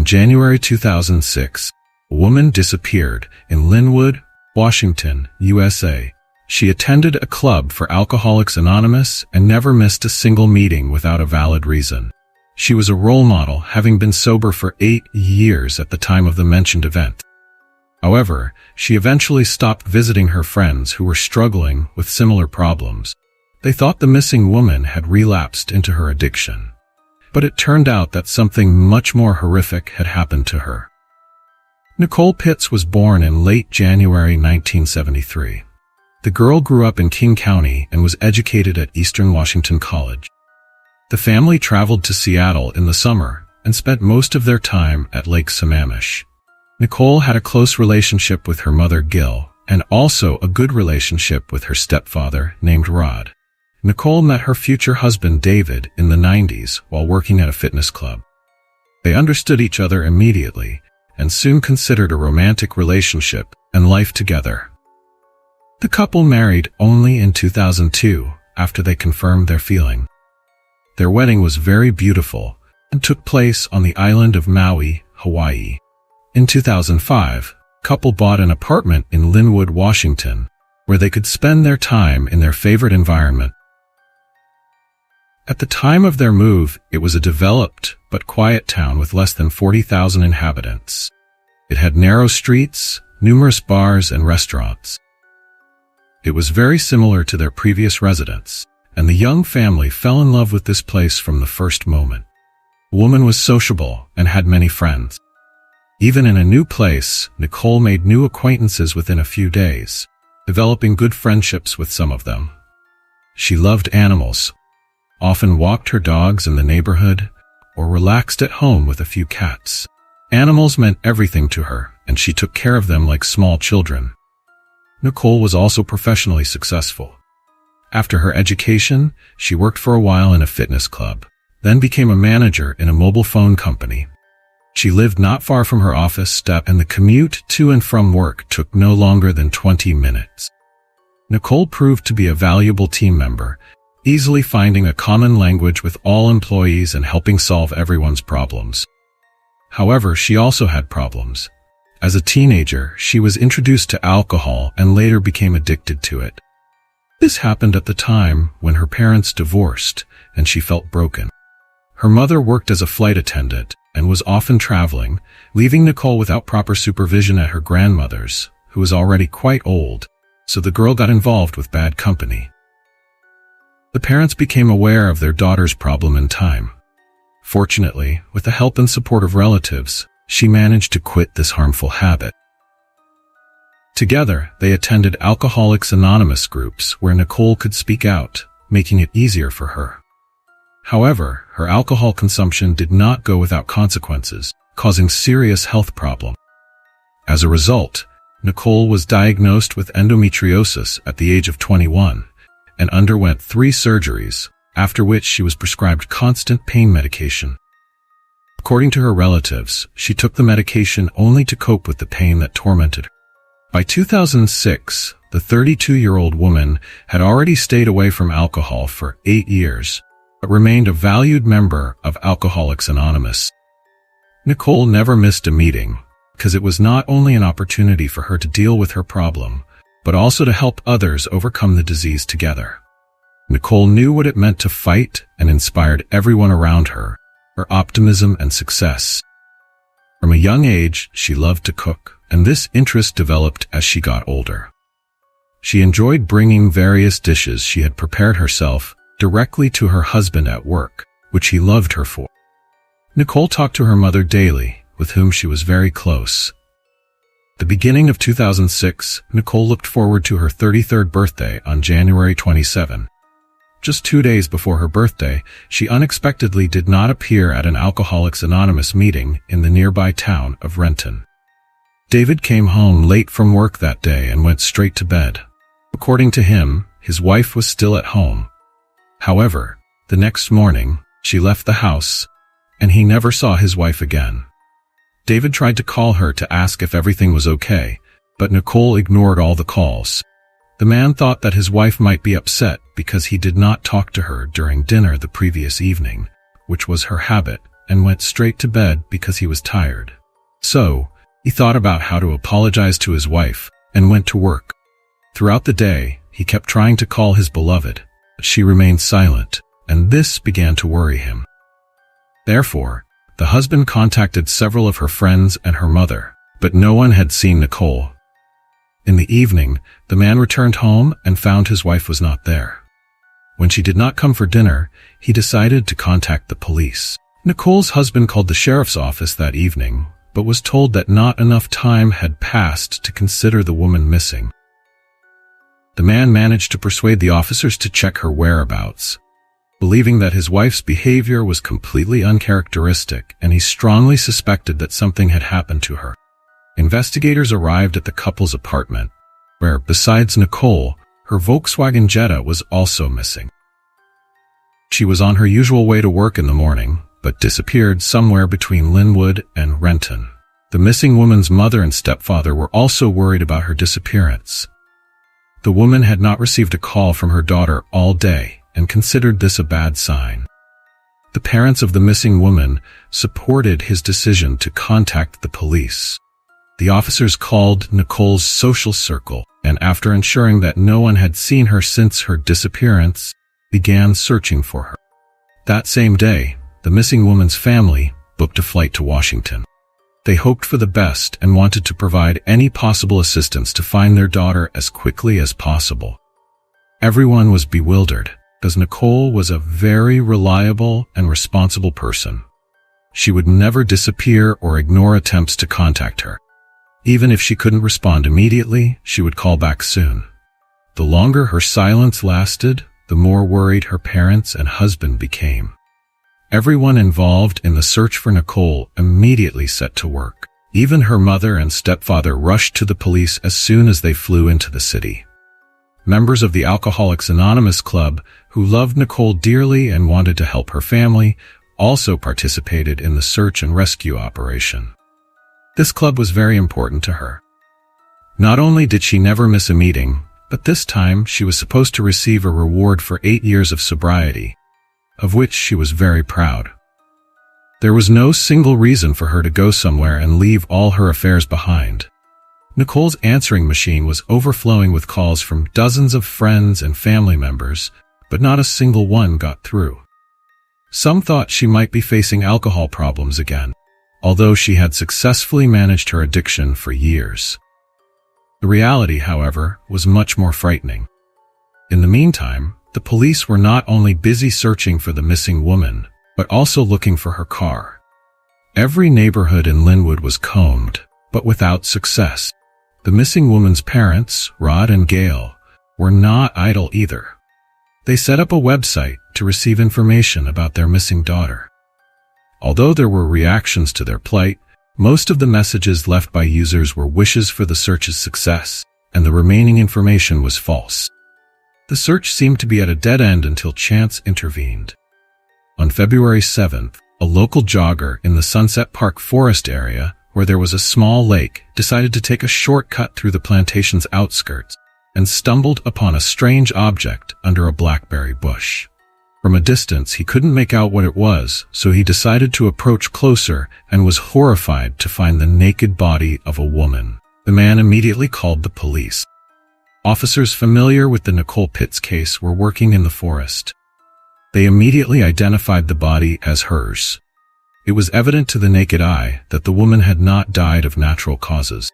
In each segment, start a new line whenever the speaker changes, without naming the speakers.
In January 2006, a woman disappeared in Linwood, Washington, USA. She attended a club for Alcoholics Anonymous and never missed a single meeting without a valid reason. She was a role model, having been sober for 8 years at the time of the mentioned event. However, she eventually stopped visiting her friends who were struggling with similar problems. They thought the missing woman had relapsed into her addiction. But it turned out that something much more horrific had happened to her. Nicole Pitts was born in late January 1973. The girl grew up in King County and was educated at Eastern Washington College. The family traveled to Seattle in the summer and spent most of their time at Lake Sammamish. Nicole had a close relationship with her mother, Gil, and also a good relationship with her stepfather, named Rod. Nicole met her future husband, David, in the 90s while working at a fitness club. They understood each other immediately and soon considered a romantic relationship and life together. The couple married only in 2002 after they confirmed their feeling. Their wedding was very beautiful and took place on the island of Maui, Hawaii. In 2005, the couple bought an apartment in Linwood, Washington, where they could spend their time in their favorite environment. At the time of their move, it was a developed but quiet town with less than 40,000 inhabitants. It had narrow streets, numerous bars and restaurants. It was very similar to their previous residence, and the young family fell in love with this place from the first moment. The woman was sociable and had many friends. Even in a new place, Nicole made new acquaintances within a few days, developing good friendships with some of them. She loved animals, often walked her dogs in the neighborhood, or relaxed at home with a few cats. Animals meant everything to her, and she took care of them like small children. Nicole was also professionally successful. After her education, she worked for a while in a fitness club, then became a manager in a mobile phone company. She lived not far from her office and the commute to and from work took no longer than 20 minutes. Nicole proved to be a valuable team member, easily finding a common language with all employees and helping solve everyone's problems. However, she also had problems. As a teenager, she was introduced to alcohol and later became addicted to it. This happened at the time when her parents divorced and she felt broken. Her mother worked as a flight attendant and was often traveling, leaving Nicole without proper supervision at her grandmother's, who was already quite old, so the girl got involved with bad company. The parents became aware of their daughter's problem in time. Fortunately, with the help and support of relatives, she managed to quit this harmful habit. Together, they attended Alcoholics Anonymous groups where Nicole could speak out, making it easier for her. However, her alcohol consumption did not go without consequences, causing serious health problems. As a result, Nicole was diagnosed with endometriosis at the age of 21 and underwent 3 surgeries, after which she was prescribed constant pain medication. According to her relatives, she took the medication only to cope with the pain that tormented her. By 2006, the 32-year-old woman had already stayed away from alcohol for 8 years, but remained a valued member of Alcoholics Anonymous. Nicole never missed a meeting, because it was not only an opportunity for her to deal with her problem, but also to help others overcome the disease together. Nicole knew what it meant to fight and inspired everyone around her optimism and success. From a young age, she loved to cook, and this interest developed as she got older. She enjoyed bringing various dishes she had prepared herself directly to her husband at work, which he loved her for. Nicole talked to her mother daily, with whom she was very close. At the beginning of 2006, Nicole looked forward to her 33rd birthday on January 27. Just 2 days before her birthday, she unexpectedly did not appear at an Alcoholics Anonymous meeting in the nearby town of Renton. David came home late from work that day and went straight to bed. According to him, his wife was still at home. However, the next morning, she left the house, and he never saw his wife again. David tried to call her to ask if everything was okay, but Nicole ignored all the calls. The man thought that his wife might be upset because he did not talk to her during dinner the previous evening, which was her habit, and went straight to bed because he was tired. So, he thought about how to apologize to his wife and went to work. Throughout the day, he kept trying to call his beloved, but she remained silent, and this began to worry him. Therefore, the husband contacted several of her friends and her mother, but no one had seen Nicole. In the evening, the man returned home and found his wife was not there. When she did not come for dinner, he decided to contact the police. Nicole's husband called the sheriff's office that evening, but was told that not enough time had passed to consider the woman missing. The man managed to persuade the officers to check her whereabouts, believing that his wife's behavior was completely uncharacteristic, and he strongly suspected that something had happened to her. Investigators arrived at the couple's apartment, where, besides Nicole, her Volkswagen Jetta was also missing. She was on her usual way to work in the morning, but disappeared somewhere between Linwood and Renton. The missing woman's mother and stepfather were also worried about her disappearance. The woman had not received a call from her daughter all day and considered this a bad sign. The parents of the missing woman supported his decision to contact the police. The officers called Nicole's social circle, and after ensuring that no one had seen her since her disappearance, began searching for her. That same day, the missing woman's family booked a flight to Washington. They hoped for the best and wanted to provide any possible assistance to find their daughter as quickly as possible. Everyone was bewildered, as Nicole was a very reliable and responsible person. She would never disappear or ignore attempts to contact her. Even if she couldn't respond immediately, she would call back soon. The longer her silence lasted, the more worried her parents and husband became. Everyone involved in the search for Nicole immediately set to work. Even her mother and stepfather rushed to the police as soon as they flew into the city. Members of the Alcoholics Anonymous Club, who loved Nicole dearly and wanted to help her family, also participated in the search and rescue operation. This club was very important to her. Not only did she never miss a meeting, but this time she was supposed to receive a reward for 8 years of sobriety, of which she was very proud. There was no single reason for her to go somewhere and leave all her affairs behind. Nicole's answering machine was overflowing with calls from dozens of friends and family members, but not a single one got through. Some thought she might be facing alcohol problems again, although she had successfully managed her addiction for years. The reality, however, was much more frightening. In the meantime, the police were not only busy searching for the missing woman, but also looking for her car. Every neighborhood in Linwood was combed, but without success. The missing woman's parents, Rod and Gail, were not idle either. They set up a website to receive information about their missing daughter. Although there were reactions to their plight, most of the messages left by users were wishes for the search's success, and the remaining information was false. The search seemed to be at a dead end until chance intervened. On February 7th, a local jogger in the Sunset Park Forest area, where there was a small lake, decided to take a shortcut through the plantation's outskirts and stumbled upon a strange object under a blackberry bush. From a distance, he couldn't make out what it was, so he decided to approach closer and was horrified to find the naked body of a woman. The man immediately called the police. Officers familiar with the Nicole Pitts case were working in the forest. They immediately identified the body as hers. It was evident to the naked eye that the woman had not died of natural causes.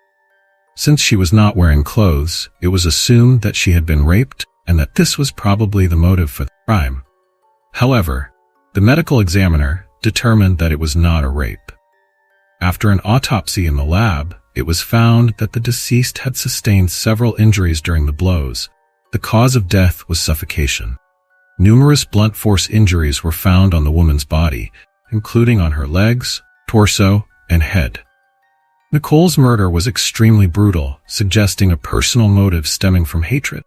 Since she was not wearing clothes, it was assumed that she had been raped and that this was probably the motive for the crime. However, the medical examiner determined that it was not a rape. After an autopsy in the lab, it was found that the deceased had sustained several injuries during the blows. The cause of death was suffocation. Numerous blunt force injuries were found on the woman's body, including on her legs, torso, and head. Nicole's murder was extremely brutal, suggesting a personal motive stemming from hatred.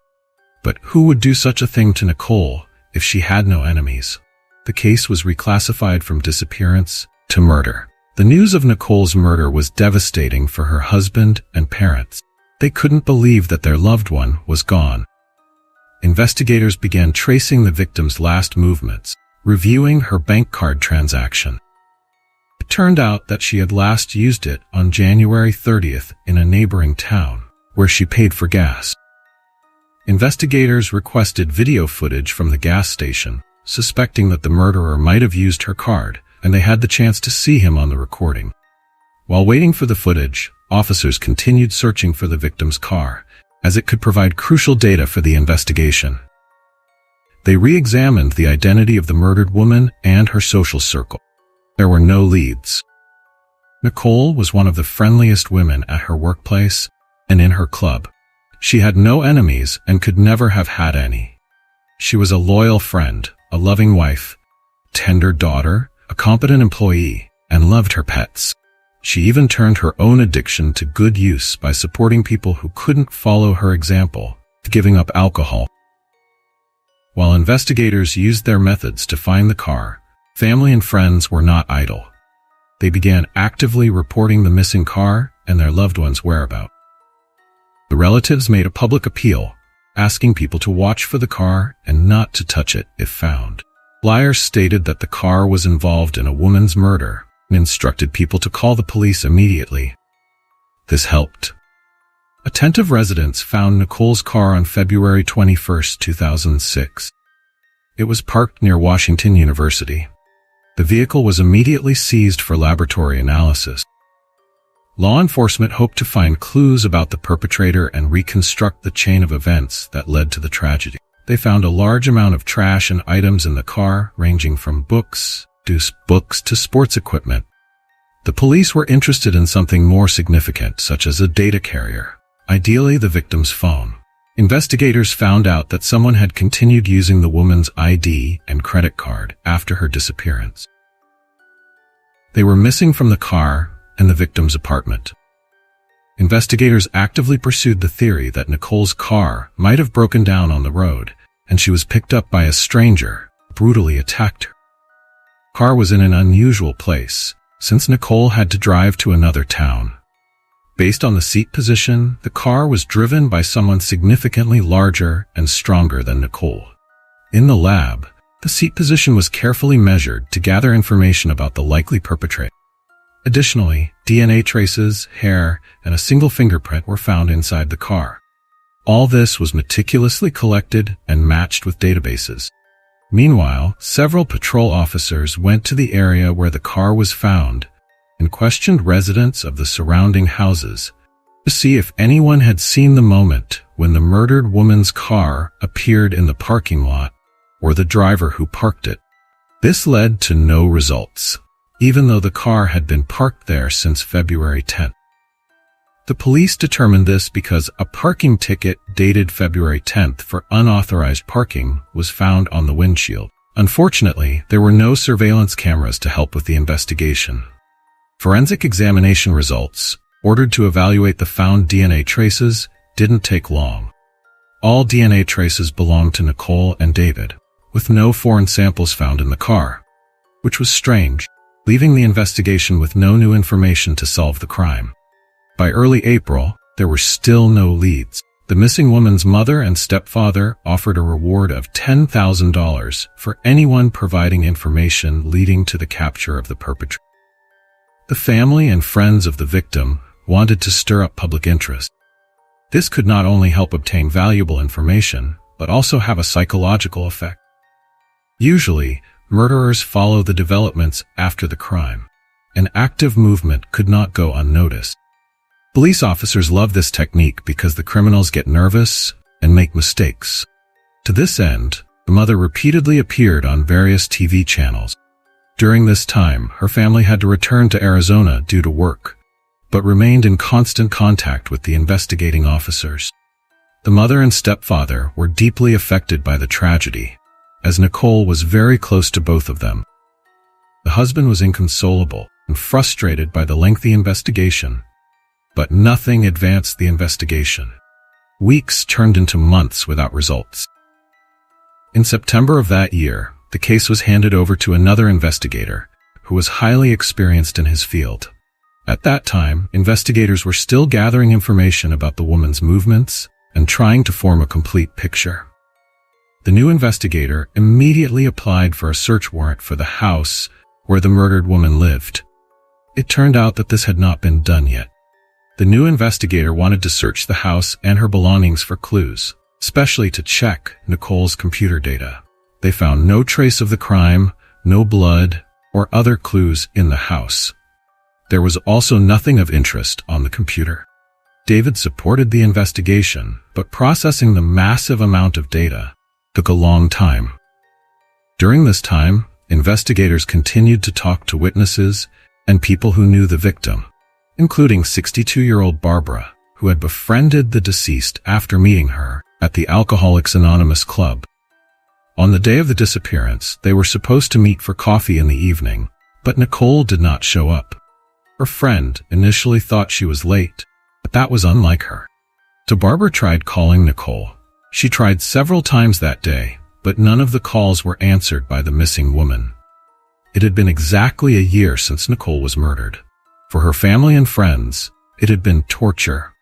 But who would do such a thing to Nicole if she had no enemies? The case was reclassified from disappearance to murder. The news of Nicole's murder was devastating for her husband and parents. They couldn't believe that their loved one was gone. Investigators began tracing the victim's last movements, reviewing her bank card transaction. It turned out that she had last used it on January 30th in a neighboring town, where she paid for gas. Investigators requested video footage from the gas station, suspecting that the murderer might have used her card, and they had the chance to see him on the recording. While waiting for the footage, officers continued searching for the victim's car, as it could provide crucial data for the investigation. They re-examined the identity of the murdered woman and her social circle. There were no leads. Nicole was one of the friendliest women at her workplace and in her club. She had no enemies and could never have had any. She was a loyal friend, a loving wife, tender daughter, a competent employee, and loved her pets. She even turned her own addiction to good use by supporting people who couldn't follow her example, giving up alcohol. While investigators used their methods to find the car, family and friends were not idle. They began actively reporting the missing car and their loved ones' whereabouts. The relatives made a public appeal, asking people to watch for the car and not to touch it if found. Flyers stated that the car was involved in a woman's murder and instructed people to call the police immediately. This helped. Attentive residents found Nicole's car on February 21, 2006. It was parked near Washington University. The vehicle was immediately seized for laboratory analysis. Law enforcement hoped to find clues about the perpetrator and reconstruct the chain of events that led to the tragedy. They found a large amount of trash and items in the car, ranging from books to sports equipment. The police were interested in something more significant, such as a data carrier, ideally the victim's phone. Investigators found out that someone had continued using the woman's ID and credit card after her disappearance. They were missing from the car and the victim's apartment. Investigators actively pursued the theory that Nicole's car might have broken down on the road, and she was picked up by a stranger who brutally attacked her. The car was in an unusual place, since Nicole had to drive to another town. Based on the seat position, the car was driven by someone significantly larger and stronger than Nicole. In the lab, the seat position was carefully measured to gather information about the likely perpetrator. Additionally, DNA traces, hair, and a single fingerprint were found inside the car. All this was meticulously collected and matched with databases. Meanwhile, several patrol officers went to the area where the car was found and questioned residents of the surrounding houses to see if anyone had seen the moment when the murdered woman's car appeared in the parking lot or the driver who parked it. This led to no results, even though the car had been parked there since February 10th. The police determined this because a parking ticket dated February 10th for unauthorized parking was found on the windshield. Unfortunately, there were no surveillance cameras to help with the investigation. Forensic examination results, ordered to evaluate the found DNA traces, didn't take long. All DNA traces belonged to Nicole and David, with no foreign samples found in the car, which was strange, leaving the investigation with no new information to solve the crime. By early April, there were still no leads. The missing woman's mother and stepfather offered a reward of $10,000 for anyone providing information leading to the capture of the perpetrator. The family and friends of the victim wanted to stir up public interest. This could not only help obtain valuable information, but also have a psychological effect. Usually, murderers follow the developments after the crime. An active movement could not go unnoticed. Police officers love this technique because the criminals get nervous and make mistakes. To this end, the mother repeatedly appeared on various TV channels. During this time, her family had to return to Arizona due to work, but remained in constant contact with the investigating officers. The mother and stepfather were deeply affected by the tragedy, as Nicole was very close to both of them. The husband was inconsolable and frustrated by the lengthy investigation, but nothing advanced the investigation. Weeks turned into months without results. In September of that year, the case was handed over to another investigator who was highly experienced in his field. At that time, investigators were still gathering information about the woman's movements and trying to form a complete picture. The new investigator immediately applied for a search warrant for the house where the murdered woman lived. It turned out that this had not been done yet. The new investigator wanted to search the house and her belongings for clues, especially to check Nicole's computer data. They found no trace of the crime, no blood, or other clues in the house. There was also nothing of interest on the computer. David supported the investigation, but processing the massive amount of data took a long time. During this time, investigators continued to talk to witnesses and people who knew the victim, including 62-year-old Barbara, who had befriended the deceased after meeting her at the Alcoholics Anonymous Club. On the day of the disappearance, they were supposed to meet for coffee in the evening, but Nicole did not show up. Her friend initially thought she was late, but that was unlike her. So Barbara tried calling Nicole. She tried several times that day, but none of the calls were answered by the missing woman. It had been exactly a year since Nicole was murdered. For her family and friends, it had been torture.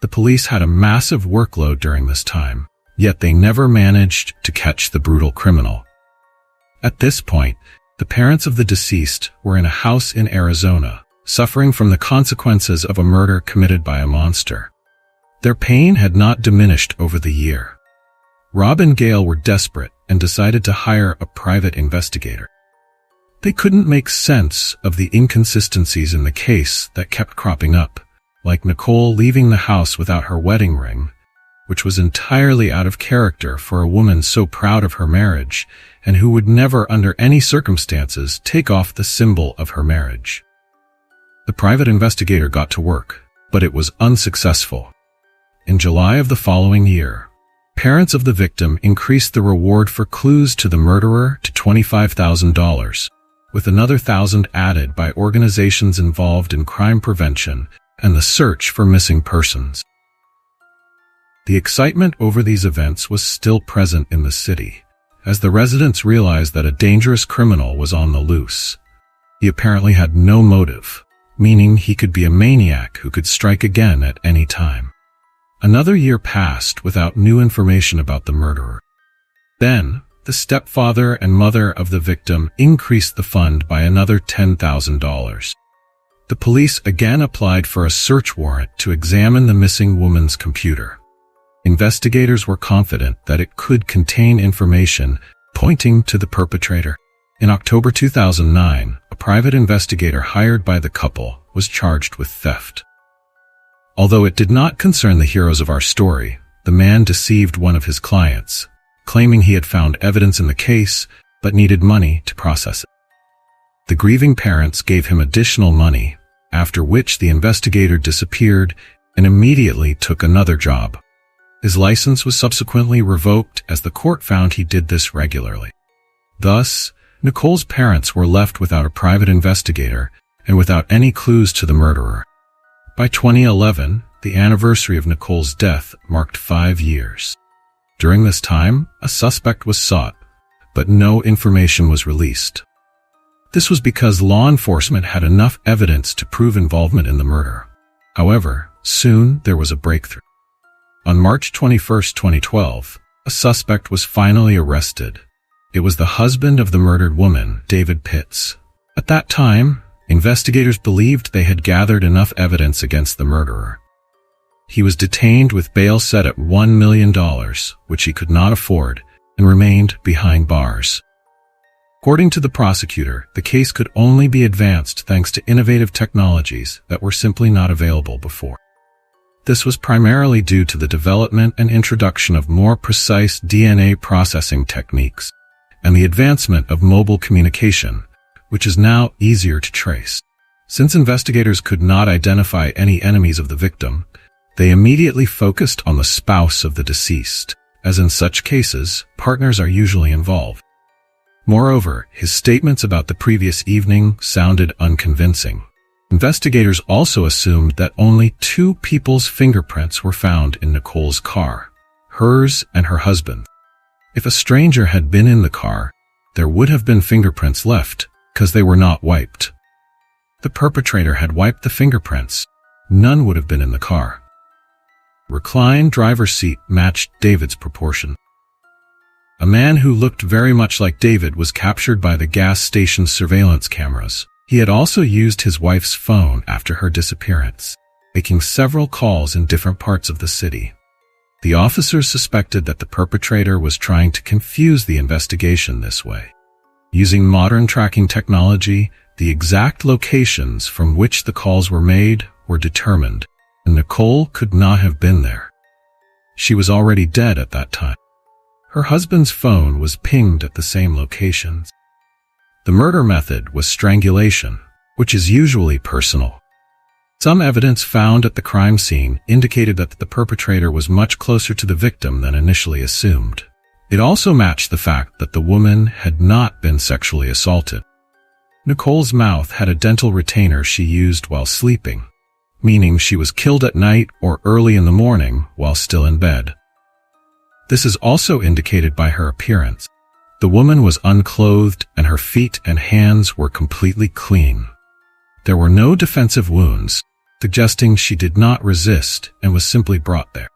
The police had a massive workload during this time, yet they never managed to catch the brutal criminal. At this point, the parents of the deceased were in a house in Arizona, suffering from the consequences of a murder committed by a monster. Their pain had not diminished over the year. Rob and Gail were desperate and decided to hire a private investigator. They couldn't make sense of the inconsistencies in the case that kept cropping up, like Nicole leaving the house without her wedding ring, which was entirely out of character for a woman so proud of her marriage and who would never under any circumstances take off the symbol of her marriage. The private investigator got to work, but it was unsuccessful. In July of the following year, parents of the victim increased the reward for clues to the murderer to $25,000, with another $1,000 added by organizations involved in crime prevention and the search for missing persons. The excitement over these events was still present in the city, as the residents realized that a dangerous criminal was on the loose. He apparently had no motive, meaning he could be a maniac who could strike again at any time. Another year passed without new information about the murderer. Then, the stepfather and mother of the victim increased the fund by another $10,000. The police again applied for a search warrant to examine the missing woman's computer. Investigators were confident that it could contain information pointing to the perpetrator. In October 2009, a private investigator hired by the couple was charged with theft. Although it did not concern the heroes of our story, the man deceived one of his clients, claiming he had found evidence in the case but needed money to process it. The grieving parents gave him additional money, after which the investigator disappeared and immediately took another job. His license was subsequently revoked as the court found he did this regularly. Thus, Nicole's parents were left without a private investigator and without any clues to the murderer. By 2011, the anniversary of Nicole's death marked 5 years. During this time, a suspect was sought, but no information was released. This was because law enforcement had enough evidence to prove involvement in the murder. However, soon there was a breakthrough. On March 21, 2012, a suspect was finally arrested. It was the husband of the murdered woman, David Pitts. At that time, investigators believed they had gathered enough evidence against the murderer. He was detained with bail set at $1 million, which he could not afford, and remained behind bars. According to the prosecutor, the case could only be advanced thanks to innovative technologies that were simply not available before. This was primarily due to the development and introduction of more precise DNA processing techniques and the advancement of mobile communication, which is now easier to trace. Since investigators could not identify any enemies of the victim, they immediately focused on the spouse of the deceased, as in such cases, partners are usually involved. Moreover, his statements about the previous evening sounded unconvincing. Investigators also assumed that only 2 people's fingerprints were found in Nicole's car, hers and her husband's. If a stranger had been in the car, there would have been fingerprints left, because they were not wiped. The perpetrator had wiped the fingerprints. None would have been in the car. Reclined driver's seat matched David's proportion. A man who looked very much like David was captured by the gas station surveillance cameras. He had also used his wife's phone after her disappearance, making several calls in different parts of the city. The officers suspected that the perpetrator was trying to confuse the investigation this way. Using modern tracking technology, the exact locations from which the calls were made were determined, and Nicole could not have been there. She was already dead at that time. Her husband's phone was pinged at the same locations. The murder method was strangulation, which is usually personal. Some evidence found at the crime scene indicated that the perpetrator was much closer to the victim than initially assumed. It also matched the fact that the woman had not been sexually assaulted. Nicole's mouth had a dental retainer she used while sleeping, meaning she was killed at night or early in the morning while still in bed. This is also indicated by her appearance. The woman was unclothed and her feet and hands were completely clean. There were no defensive wounds, suggesting she did not resist and was simply brought there.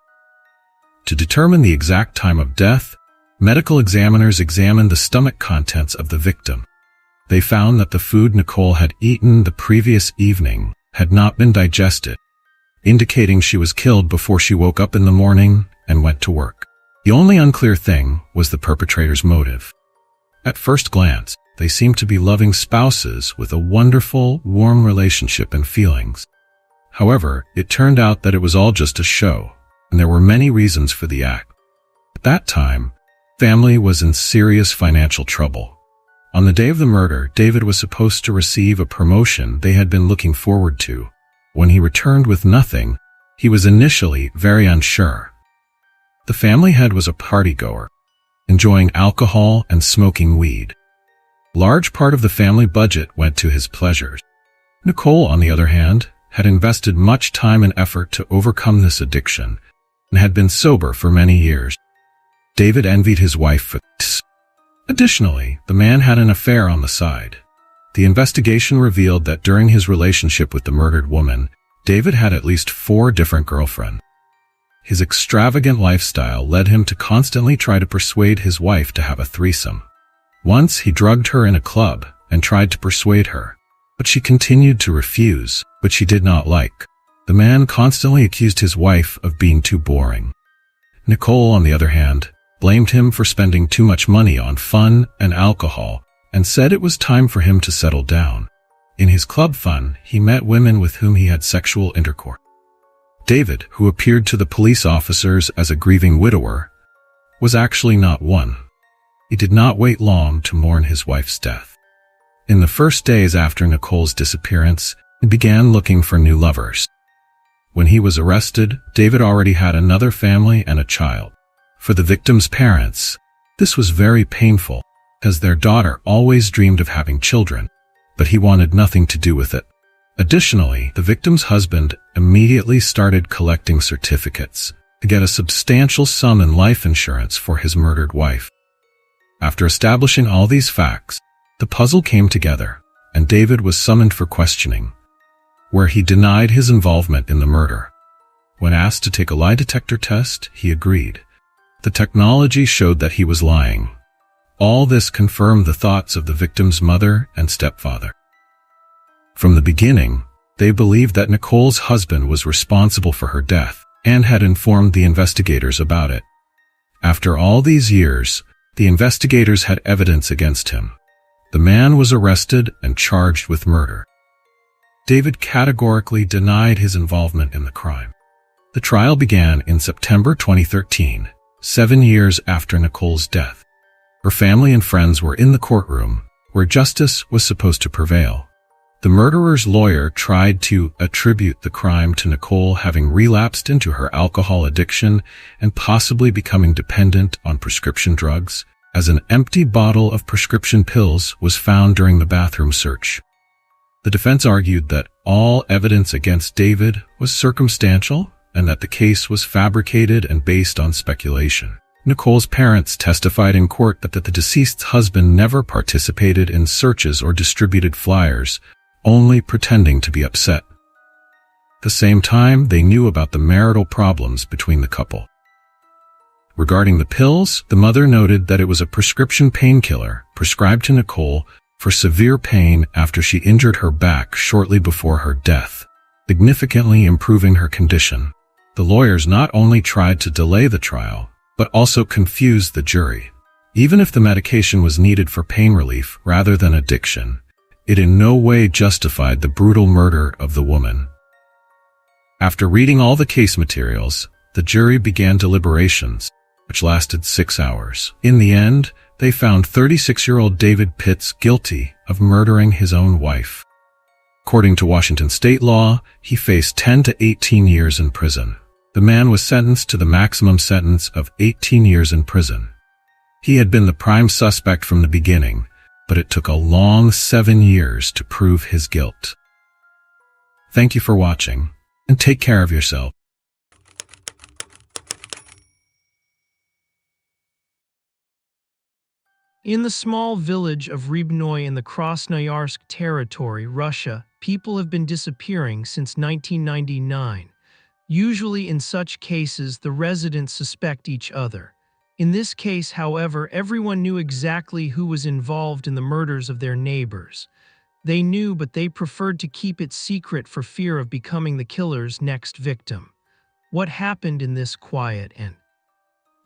To determine the exact time of death, medical examiners examined the stomach contents of the victim. They found that the food Nicole had eaten the previous evening had not been digested, indicating she was killed before she woke up in the morning and went to work. The only unclear thing was the perpetrator's motive. At first glance, they seemed to be loving spouses with a wonderful, warm relationship and feelings. However, it turned out that it was all just a show, and there were many reasons for the act. At that time, family was in serious financial trouble. On the day of the murder, David was supposed to receive a promotion they had been looking forward to. When he returned with nothing, he was initially very unsure. The family head was a partygoer, enjoying alcohol and smoking weed. A large part of the family budget went to his pleasures. Nicole, on the other hand, had invested much time and effort to overcome this addiction and had been sober for many years. David envied his wife for this. Additionally, the man had an affair on the side. The investigation revealed that during his relationship with the murdered woman, David had at least 4 different girlfriends. His extravagant lifestyle led him to constantly try to persuade his wife to have a threesome. Once he drugged her in a club and tried to persuade her, but she continued to refuse, which she did not like. The man constantly accused his wife of being too boring. Nicole, on the other hand, blamed him for spending too much money on fun and alcohol and said it was time for him to settle down. In his club fun, he met women with whom he had sexual intercourse. David, who appeared to the police officers as a grieving widower, was actually not one. He did not wait long to mourn his wife's death. In the first days after Nicole's disappearance, he began looking for new lovers. When he was arrested, David already had another family and a child. For the victim's parents, this was very painful, as their daughter always dreamed of having children, but he wanted nothing to do with it. Additionally, the victim's husband immediately started collecting certificates to get a substantial sum in life insurance for his murdered wife. After establishing all these facts, the puzzle came together, and David was summoned for questioning, where he denied his involvement in the murder. When asked to take a lie detector test, he agreed. The technology showed that he was lying. All this confirmed the thoughts of the victim's mother and stepfather. From the beginning, they believed that Nicole's husband was responsible for her death and had informed the investigators about it. After all these years, the investigators had evidence against him. The man was arrested and charged with murder. David categorically denied his involvement in the crime. The trial began in September 2013, 7 years after Nicole's death. Her family and friends were in the courtroom, where justice was supposed to prevail. The murderer's lawyer tried to attribute the crime to Nicole having relapsed into her alcohol addiction and possibly becoming dependent on prescription drugs, as an empty bottle of prescription pills was found during the bathroom search. The defense argued that all evidence against David was circumstantial and that the case was fabricated and based on speculation. Nicole's parents testified in court that the deceased's husband never participated in searches or distributed flyers, only pretending to be upset. At the same time, they knew about the marital problems between the couple. Regarding the pills, the mother noted that it was a prescription painkiller prescribed to Nicole for severe pain after she injured her back shortly before her death, significantly improving her condition. The lawyers not only tried to delay the trial, but also confused the jury. Even if the medication was needed for pain relief rather than addiction, it in no way justified the brutal murder of the woman. After reading all the case materials, the jury began deliberations, which lasted 6 hours. In the end, they found 36-year-old David Pitts guilty of murdering his own wife. According to Washington state law, he faced 10 to 18 years in prison. The man was sentenced to the maximum sentence of 18 years in prison. He had been the prime suspect from the beginning, but it took a long 7 years to prove his guilt. Thank you for watching, and take care of yourself.
In the small village of Rybnoy in the Krasnoyarsk territory, Russia, people have been disappearing since 1999. Usually in such cases, the residents suspect each other. In this case, however, everyone knew exactly who was involved in the murders of their neighbors. They knew, but they preferred to keep it secret for fear of becoming the killer's next victim. What happened in this quiet and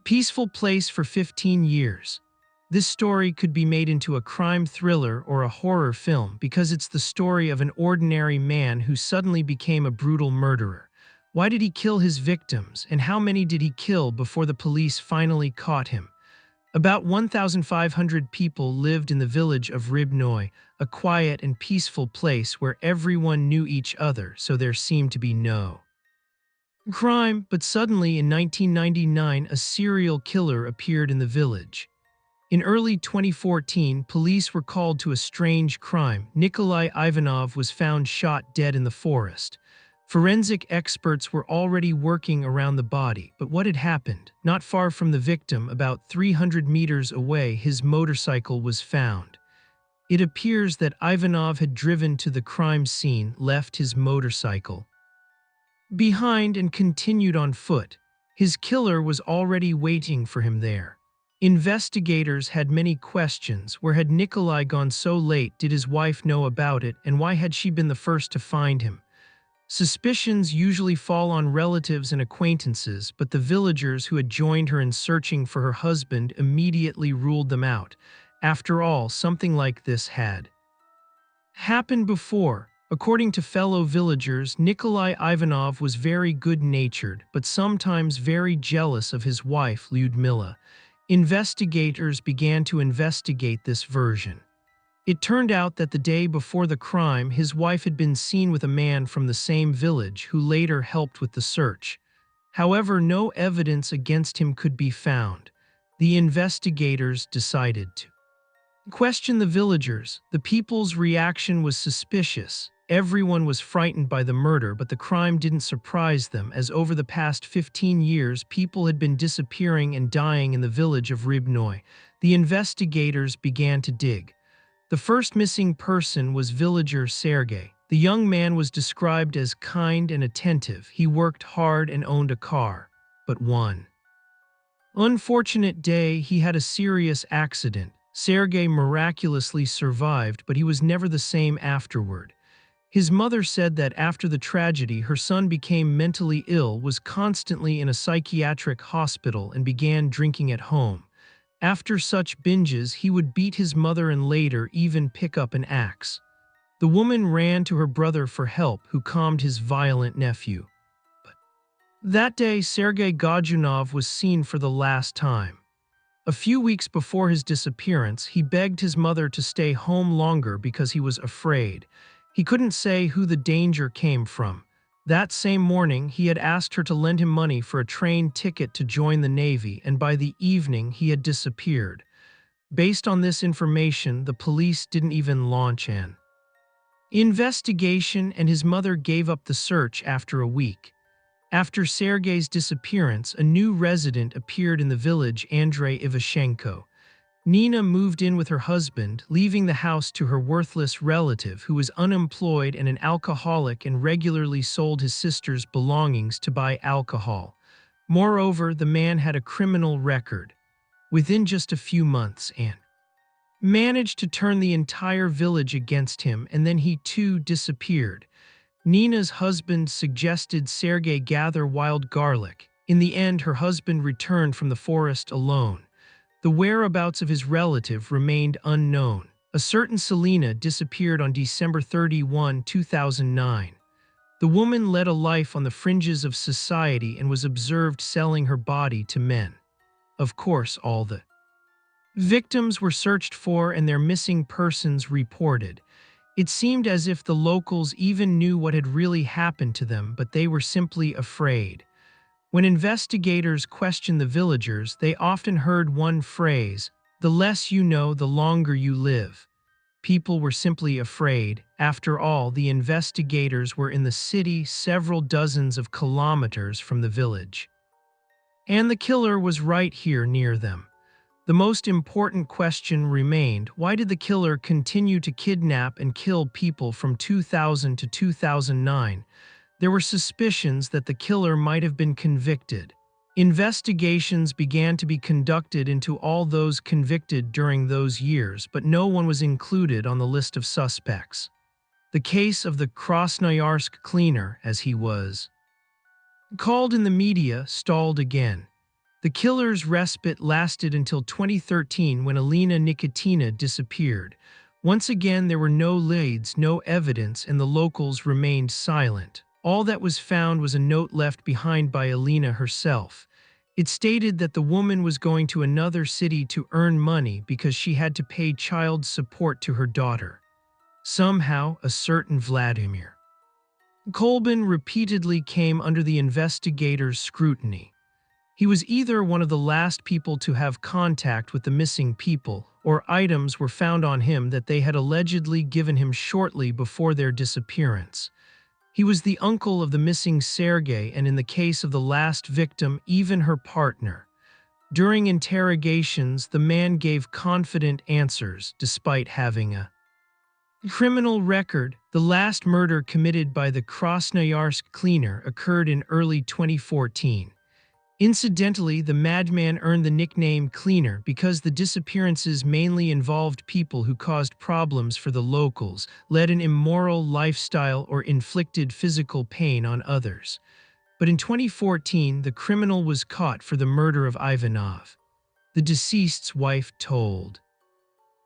peaceful place for 15 years? This story could be made into a crime thriller or a horror film because it's the story of an ordinary man who suddenly became a brutal murderer. Why did he kill his victims, and how many did he kill before the police finally caught him? About 1,500 people lived in the village of Rybnoy, a quiet and peaceful place where everyone knew each other, so there seemed to be no crime. But suddenly in 1999, a serial killer appeared in the village. In early 2014, police were called to a strange crime. Nikolai Ivanov was found shot dead in the forest. Forensic experts were already working around the body, but what had happened? Not far from the victim, about 300 meters away, his motorcycle was found. It appears that Ivanov had driven to the crime scene, left his motorcycle behind, and continued on foot. His killer was already waiting for him there. Investigators had many questions. Where had Nikolai gone so late? Did his wife know about it, and why had she been the first to find him? Suspicions usually fall on relatives and acquaintances, but the villagers who had joined her in searching for her husband immediately ruled them out. After all, something like this had happened before. According to fellow villagers, Nikolai Ivanov was very good-natured, but sometimes very jealous of his wife, Lyudmila. Investigators began to investigate this version. It turned out that the day before the crime, his wife had been seen with a man from the same village who later helped with the search. However, no evidence against him could be found. The investigators decided to question the villagers. The people's reaction was suspicious. Everyone was frightened by the murder, but the crime didn't surprise them, as over the past 15 years, people had been disappearing and dying in the village of Rybnoy. The investigators began to dig. The first missing person was villager Sergei. The young man was described as kind and attentive. He worked hard and owned a car. But one unfortunate day, he had a serious accident. Sergei miraculously survived, but he was never the same afterward. His mother said that after the tragedy, her son became mentally ill, was constantly in a psychiatric hospital, and began drinking at home. After such binges, he would beat his mother and later even pick up an axe. The woman ran to her brother for help, who calmed his violent nephew. But that day, Sergei Godunov was seen for the last time. A few weeks before his disappearance, he begged his mother to stay home longer because he was afraid. He couldn't say who the danger came from. That same morning, he had asked her to lend him money for a train ticket to join the Navy, and by the evening, he had disappeared. Based on this information, the police didn't even launch an investigation, and his mother gave up the search after a week. After Sergei's disappearance, a new resident appeared in the village, Andrei Ivashenko. Nina moved in with her husband, leaving the house to her worthless relative who was unemployed and an alcoholic and regularly sold his sister's belongings to buy alcohol. Moreover, the man had a criminal record. Within just a few months, an managed to turn the entire village against him, and then he too disappeared. Nina's husband suggested Sergei gather wild garlic. In the end, her husband returned from the forest alone. The whereabouts of his relative remained unknown. A certain Selena disappeared on December 31, 2009. The woman led a life on the fringes of society and was observed selling her body to men. Of course, all the victims were searched for and their missing persons reported. It seemed as if the locals even knew what had really happened to them, but they were simply afraid. When investigators questioned the villagers, they often heard one phrase: "The less you know, the longer you live." People were simply afraid. After all, the investigators were in the city several dozens of kilometers from the village. And the killer was right here near them. The most important question remained: why did the killer continue to kidnap and kill people from 2000 to 2009? There were suspicions that the killer might have been convicted. Investigations began to be conducted into all those convicted during those years, but no one was included on the list of suspects. The case of the Krasnoyarsk cleaner, as he was called in the media, stalled again. The killer's respite lasted until 2013, when Alina Nikitina disappeared. Once again, there were no leads, no evidence, and the locals remained silent. All that was found was a note left behind by Alina herself. It stated that the woman was going to another city to earn money because she had to pay child support to her daughter. Somehow, a certain Vladimir Kolbin repeatedly came under the investigators' scrutiny. He was either one of the last people to have contact with the missing people, or items were found on him that they had allegedly given him shortly before their disappearance. He was the uncle of the missing Sergei, and in the case of the last victim, even her partner. During interrogations, the man gave confident answers, despite having a criminal record. The last murder committed by the Krasnoyarsk cleaner occurred in early 2014. Incidentally, the madman earned the nickname Cleaner because the disappearances mainly involved people who caused problems for the locals, led an immoral lifestyle, or inflicted physical pain on others. But in 2014, the criminal was caught for the murder of Ivanov. The deceased's wife told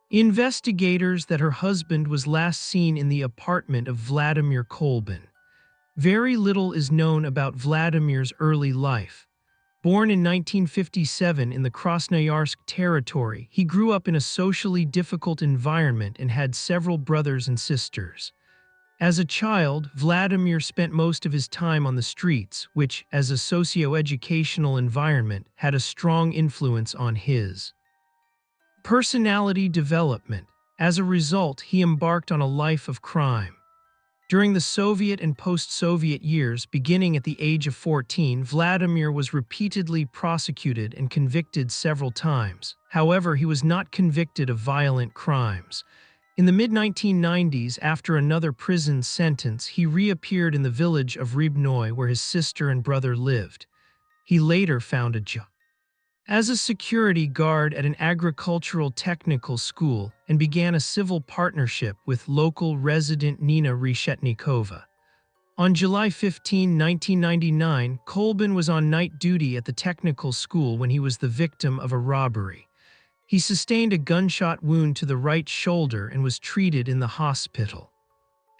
investigators that her husband was last seen in the apartment of Vladimir Kolbin. Very little is known about Vladimir's early life. Born in 1957 in the Krasnoyarsk territory, he grew up in a socially difficult environment and had several brothers and sisters. As a child, Vladimir spent most of his time on the streets, which, as a socio-educational environment, had a strong influence on his personality development. As a result, he embarked on a life of crime. During the Soviet and post-Soviet years, beginning at the age of 14, Vladimir was repeatedly prosecuted and convicted several times. However, he was not convicted of violent crimes. In the mid-1990s, after another prison sentence, he reappeared in the village of Rybnoy, where his sister and brother lived. He later found a job as a security guard at an agricultural technical school and began a civil partnership with local resident Nina Reshetnikova. On July 15, 1999, Kolbin was on night duty at the technical school when he was the victim of a robbery. He sustained a gunshot wound to the right shoulder and was treated in the hospital.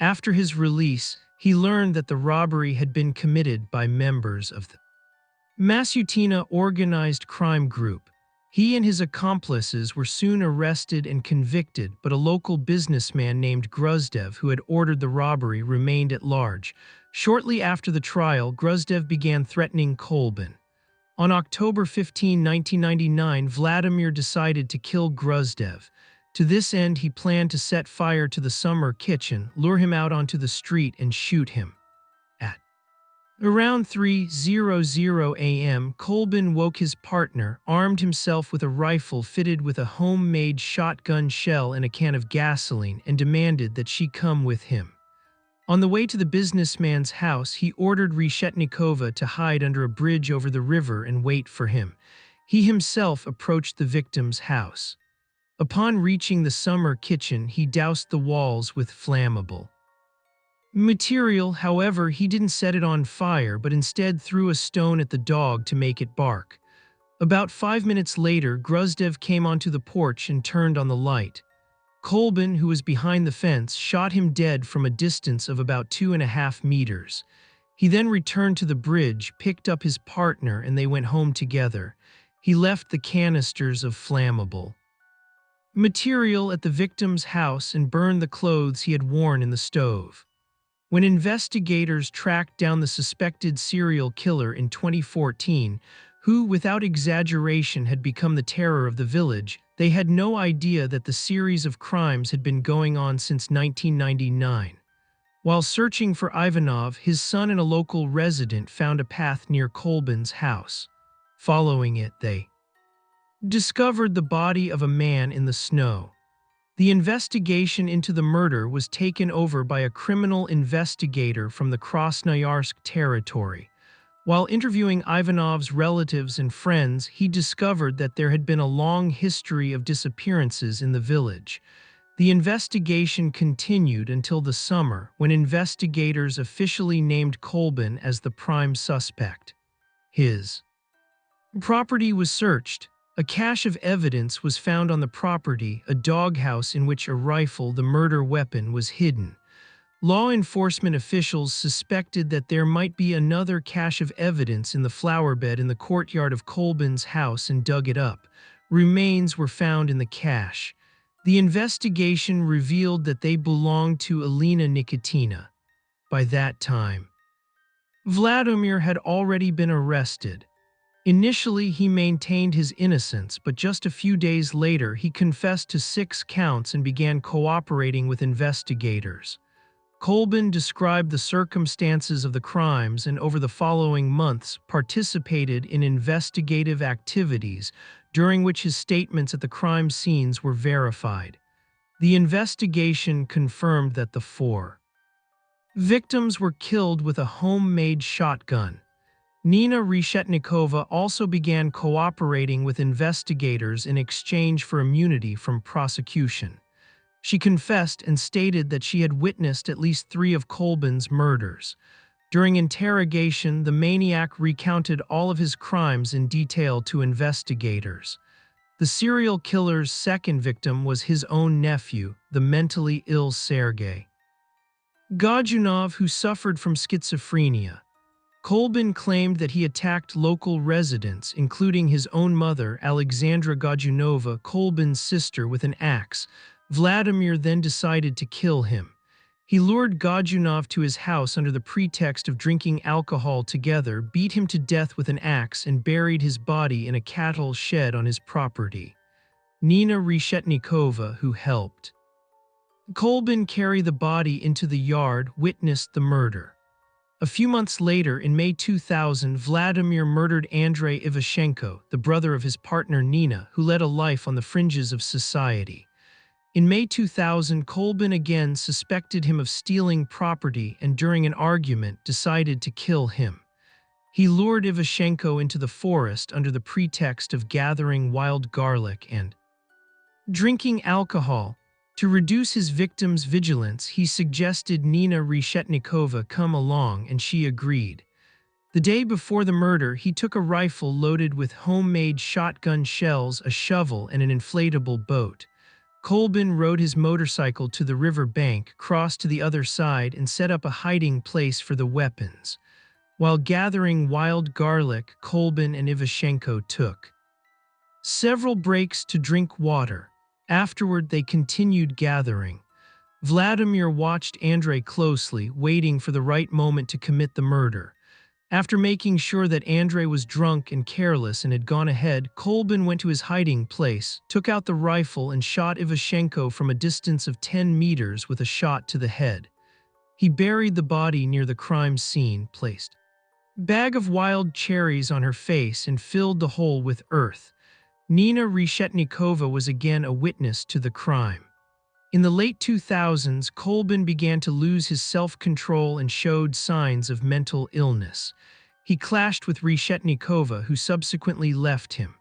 After his release, he learned that the robbery had been committed by members of the Masutina organized crime group. He and his accomplices were soon arrested and convicted, but a local businessman named Gruzdev, who had ordered the robbery, remained at large. Shortly after the trial, Gruzdev began threatening Kolbin. On October 15, 1999, Vladimir decided to kill Gruzdev. To this end, he planned to set fire to the summer kitchen, lure him out onto the street, and shoot him. Around 3:00 a.m., Kolbin woke his partner, armed himself with a rifle fitted with a homemade shotgun shell and a can of gasoline, and demanded that she come with him. On the way to the businessman's house, he ordered Reshetnikova to hide under a bridge over the river and wait for him. He himself approached the victim's house. Upon reaching the summer kitchen, he doused the walls with flammable material. However, he didn't set it on fire, but instead threw a stone at the dog to make it bark. About 5 minutes later, Gruzdev came onto the porch and turned on the light. Kolbin, who was behind the fence, shot him dead from a distance of about 2.5 meters. He then returned to the bridge, picked up his partner, and they went home together. He left the canisters of flammable material at the victim's house and burned the clothes he had worn in the stove. When investigators tracked down the suspected serial killer in 2014, who, without exaggeration, had become the terror of the village, they had no idea that the series of crimes had been going on since 1999. While searching for Ivanov, his son and a local resident found a path near Kolbin's house. Following it, they discovered the body of a man in the snow. The investigation into the murder was taken over by a criminal investigator from the Krasnoyarsk territory. While interviewing Ivanov's relatives and friends, he discovered that there had been a long history of disappearances in the village. The investigation continued until the summer, when investigators officially named Kolbin as the prime suspect. His property was searched. A cache of evidence was found on the property, a doghouse in which a rifle, the murder weapon, was hidden. Law enforcement officials suspected that there might be another cache of evidence in the flower bed in the courtyard of Kolbin's house and dug it up. Remains were found in the cache. The investigation revealed that they belonged to Elena Nikitina. By that time, Vladimir had already been arrested. Initially, he maintained his innocence, but just a few days later, he confessed to 6 counts and began cooperating with investigators. Kolbin described the circumstances of the crimes and over the following months participated in investigative activities during which his statements at the crime scenes were verified. The investigation confirmed that the 4 victims were killed with a homemade shotgun. Nina Reshetnikova also began cooperating with investigators in exchange for immunity from prosecution. She confessed and stated that she had witnessed at least 3 of Kolbin's murders. During interrogation, the maniac recounted all of his crimes in detail to investigators. The serial killer's second victim was his own nephew, the mentally ill Sergei Godunov, who suffered from schizophrenia. Kolbin claimed that he attacked local residents, including his own mother, Alexandra Godunova, Kolbin's sister, with an axe. Vladimir then decided to kill him. He lured Godunov to his house under the pretext of drinking alcohol together, beat him to death with an axe, and buried his body in a cattle shed on his property. Nina Reshetnikova, who helped Kolbin carry the body into the yard, witnessed the murder. A few months later, in May 2000, Vladimir murdered Andrei Ivashenko, the brother of his partner Nina, who led a life on the fringes of society. In May 2000, Kolbin again suspected him of stealing property and during an argument decided to kill him. He lured Ivashenko into the forest under the pretext of gathering wild garlic and drinking alcohol. To reduce his victim's vigilance, he suggested Nina Reshetnikova come along, and she agreed. The day before the murder, he took a rifle loaded with homemade shotgun shells, a shovel, and an inflatable boat. Kolbin rode his motorcycle to the river bank, crossed to the other side, and set up a hiding place for the weapons. While gathering wild garlic, Kolbin and Ivashenko took several breaks to drink water. Afterward, they continued gathering. Vladimir watched Andrei closely, waiting for the right moment to commit the murder. After making sure that Andrei was drunk and careless and had gone ahead, Kolbin went to his hiding place, took out the rifle, and shot Ivashenko from a distance of 10 meters with a shot to the head. He buried the body near the crime scene, placed a bag of wild cherries on her face, and filled the hole with earth. Nina Reshetnikova was again a witness to the crime. In the late 2000s, Kolbin began to lose his self-control and showed signs of mental illness. He clashed with Reshetnikova, who subsequently left him.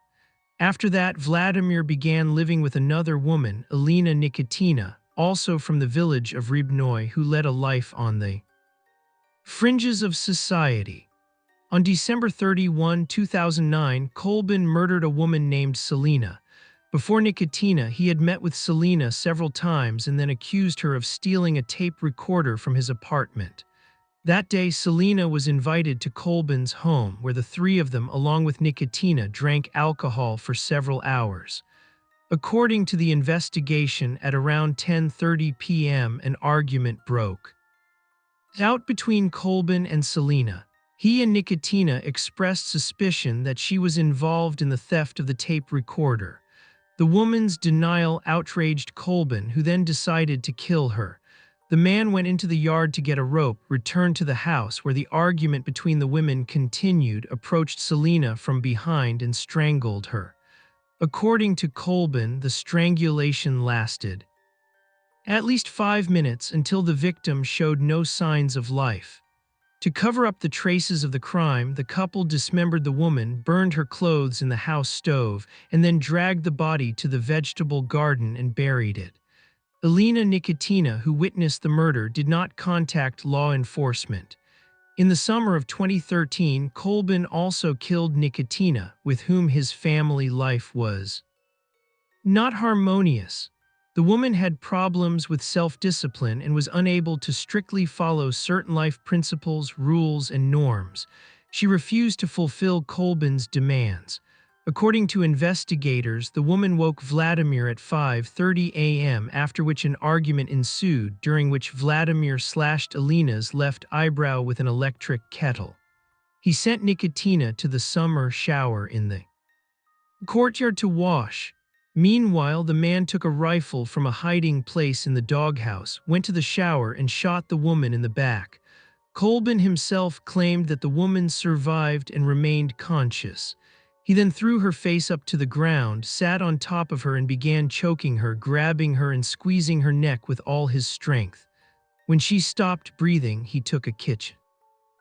After that, Vladimir began living with another woman, Elena Nikitina, also from the village of Rybnoy, who led a life on the fringes of society. On December 31, 2009, Kolbin murdered a woman named Selena. Before Nikitina, he had met with Selena several times and then accused her of stealing a tape recorder from his apartment. That day, Selena was invited to Kolbin's home, where the three of them, along with Nikitina, drank alcohol for several hours. According to the investigation, at around 10:30 p.m., an argument broke out between Kolbin and Selena. He and Nikitina expressed suspicion that she was involved in the theft of the tape recorder. The woman's denial outraged Kolbin, who then decided to kill her. The man went into the yard to get a rope, returned to the house where the argument between the women continued, approached Selena from behind and strangled her. According to Kolbin, the strangulation lasted at least 5 minutes until the victim showed no signs of life. To cover up the traces of the crime, the couple dismembered the woman, burned her clothes in the house stove, and then dragged the body to the vegetable garden and buried it. Elena Nikitina, who witnessed the murder, did not contact law enforcement. In the summer of 2013, Kolbin also killed Nikitina, with whom his family life was not harmonious. The woman had problems with self-discipline and was unable to strictly follow certain life principles, rules, and norms. She refused to fulfill Kolbin's demands. According to investigators, the woman woke Vladimir at 5:30 a.m., after which an argument ensued, during which Vladimir slashed Elena's left eyebrow with an electric kettle. He sent Nikitina to the summer shower in the courtyard to wash. Meanwhile, the man took a rifle from a hiding place in the doghouse, went to the shower, and shot the woman in the back. Kolbin himself claimed that the woman survived and remained conscious. He then threw her face up to the ground, sat on top of her, and began choking her, grabbing her and squeezing her neck with all his strength. When she stopped breathing, he took a kitchen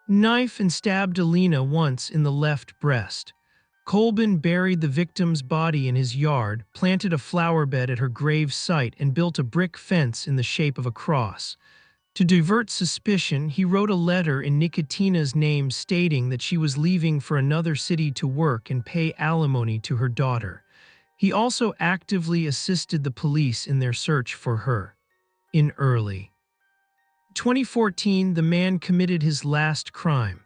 knife and stabbed Elena once in the left breast. Kolbin buried the victim's body in his yard, planted a flower bed at her grave site, and built a brick fence in the shape of a cross. To divert suspicion, he wrote a letter in Nikitina's name stating that she was leaving for another city to work and pay alimony to her daughter. He also actively assisted the police in their search for her. In early 2014, the man committed his last crime.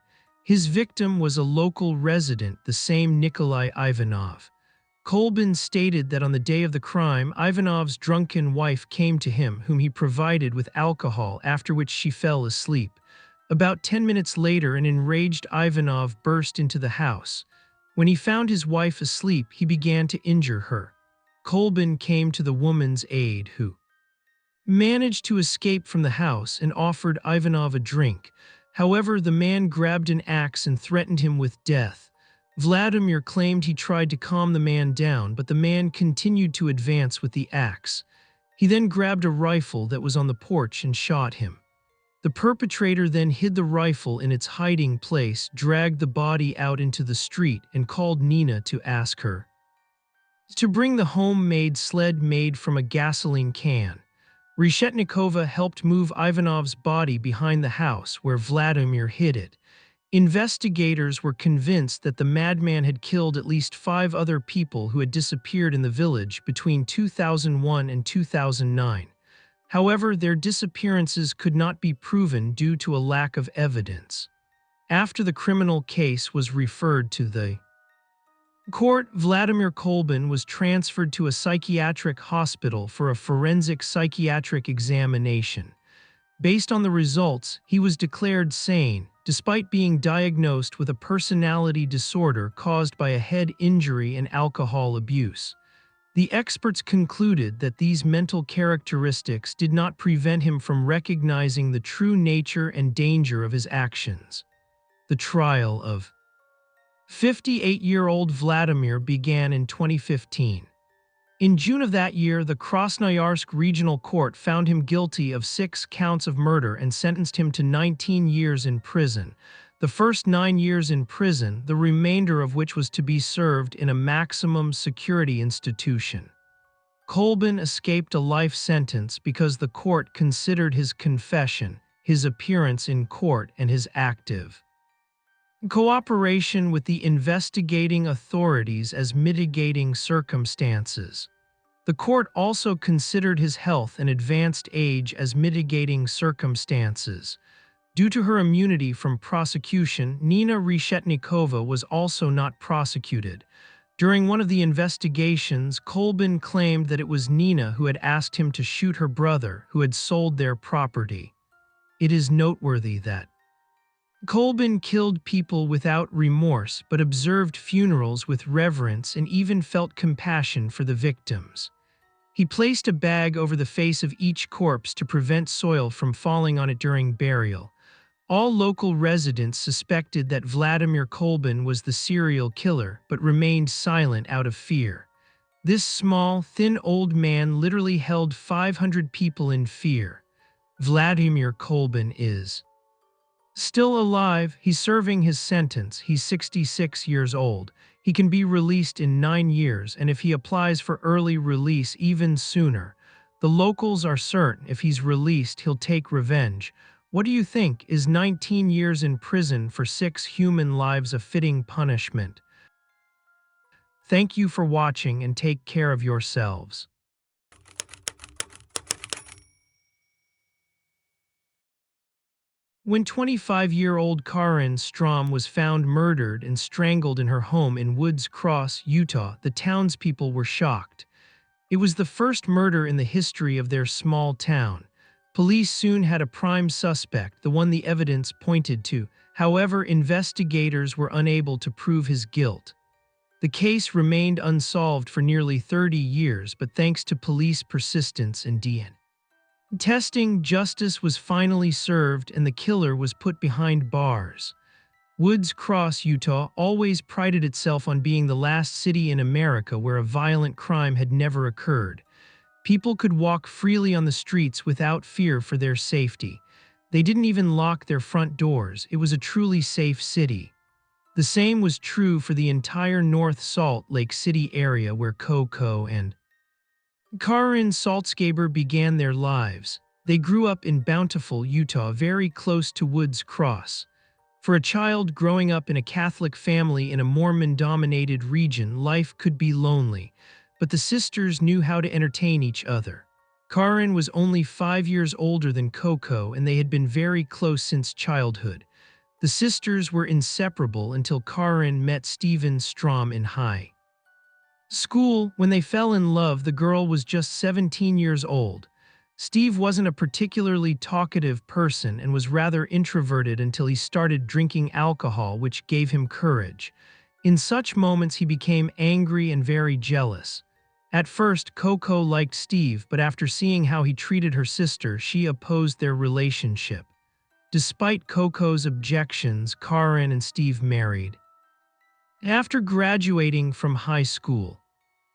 His victim was a local resident, the same Nikolai Ivanov. Kolbin stated that on the day of the crime, Ivanov's drunken wife came to him, whom he provided with alcohol, after which she fell asleep. About 10 minutes later, an enraged Ivanov burst into the house. When he found his wife asleep, he began to injure her. Kolbin came to the woman's aid, who managed to escape from the house and offered Ivanov a drink. However, the man grabbed an axe and threatened him with death. Vladimir claimed he tried to calm the man down, but the man continued to advance with the axe. He then grabbed a rifle that was on the porch and shot him. The perpetrator then hid the rifle in its hiding place, dragged the body out into the street, and called Nina to ask her to bring the homemade sled made from a gasoline can. Reshetnikova helped move Ivanov's body behind the house where Vladimir hid it. Investigators were convinced that the madman had killed at least 5 other people who had disappeared in the village between 2001 and 2009. However, their disappearances could not be proven due to a lack of evidence. After the criminal case was referred to the court, Vladimir Kolbin was transferred to a psychiatric hospital for a forensic psychiatric examination. Based on the results, he was declared sane, despite being diagnosed with a personality disorder caused by a head injury and alcohol abuse. The experts concluded that these mental characteristics did not prevent him from recognizing the true nature and danger of his actions. The trial of 58-year-old Vladimir began in 2015. In June of that year, the Krasnoyarsk Regional Court found him guilty of 6 counts of murder and sentenced him to 19 years in prison. The first 9 years in prison, the remainder of which was to be served in a maximum security institution. Colbin escaped a life sentence because the court considered his confession, his appearance in court, and his active cooperation with the investigating authorities as mitigating circumstances. The court also considered his health and advanced age as mitigating circumstances. Due to her immunity from prosecution, Nina Reshetnikova was also not prosecuted. During one of the investigations, Colbin claimed that it was Nina who had asked him to shoot her brother, who had sold their property. It is noteworthy that Colbin killed people without remorse but observed funerals with reverence and even felt compassion for the victims. He placed a bag over the face of each corpse to prevent soil from falling on it during burial. All local residents suspected that Vladimir Colbin was the serial killer but remained silent out of fear. This small, thin old man literally held 500 people in fear. Vladimir Colbin is still alive. He's serving his sentence. He's 66 years old. He can be released in 9 years, and if he applies for early release even sooner. The locals are certain if he's released, he'll take revenge. What do you think? Is 19 years in prison for 6 human lives a fitting punishment? Thank you for watching and take care of yourselves. When 25-year-old Karen Strom was found murdered and strangled in her home in Woods Cross, Utah, the townspeople were shocked. It was the first murder in the history of their small town. Police soon had a prime suspect, the one the evidence pointed to. However, investigators were unable to prove his guilt. The case remained unsolved for nearly 30 years, but thanks to police persistence and DNA testing, justice was finally served and the killer was put behind bars. Woods Cross, Utah, always prided itself on being the last city in America where a violent crime had never occurred. People could walk freely on the streets without fear for their safety. They didn't even lock their front doors. It was a truly safe city. The same was true for the entire North Salt Lake City area where Coco and Karen Saltzgaber began their lives. They grew up in Bountiful, Utah, very close to Woods Cross. For a child growing up in a Catholic family in a Mormon-dominated region, life could be lonely, but the sisters knew how to entertain each other. Karen was only 5 years older than Coco, and they had been very close since childhood. The sisters were inseparable until Karen met Steven Strom in high school. When they fell in love, the girl was just 17 years old. Steve wasn't a particularly talkative person and was rather introverted until he started drinking alcohol, which gave him courage. In such moments, he became angry and very jealous. At first, Coco liked Steve, but after seeing how he treated her sister, she opposed their relationship. Despite Coco's objections, Karen and Steve married. After graduating from high school,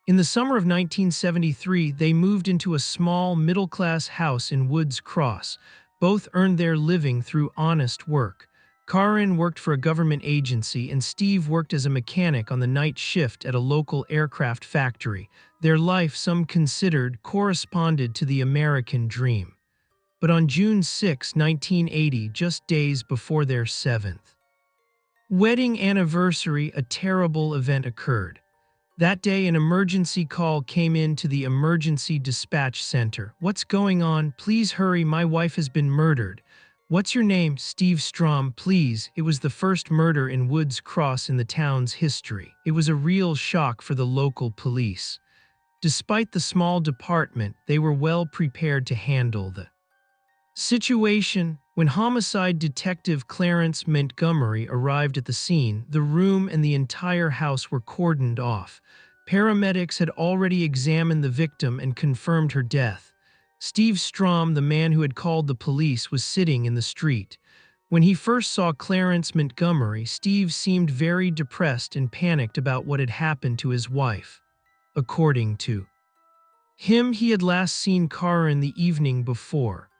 in the summer of 1973, they moved into a small, middle-class house in Woods Cross. Both earned their living through honest work. Karen worked for a government agency, and Steve worked as a mechanic on the night shift at a local aircraft factory. Their life, some considered, corresponded to the American dream. But on June 6, 1980, just days before their 7th wedding anniversary, a terrible event occurred. That day, an emergency call came in to the emergency dispatch center. "What's going on? Please hurry, my wife has been murdered." "What's your name?" "Steve Strom." "Please." It was the first murder in Woods Cross in the town's history. It was a real shock for the local police. Despite the small department, they were well prepared to handle the situation. When homicide detective Clarence Montgomery arrived at the scene, the room and the entire house were cordoned off. Paramedics had already examined the victim and confirmed her death. Steve Strom, the man who had called the police, was sitting in the street. When he first saw Clarence Montgomery, Steve seemed very depressed and panicked about what had happened to his wife. According to him, he had last seen Karen the evening before.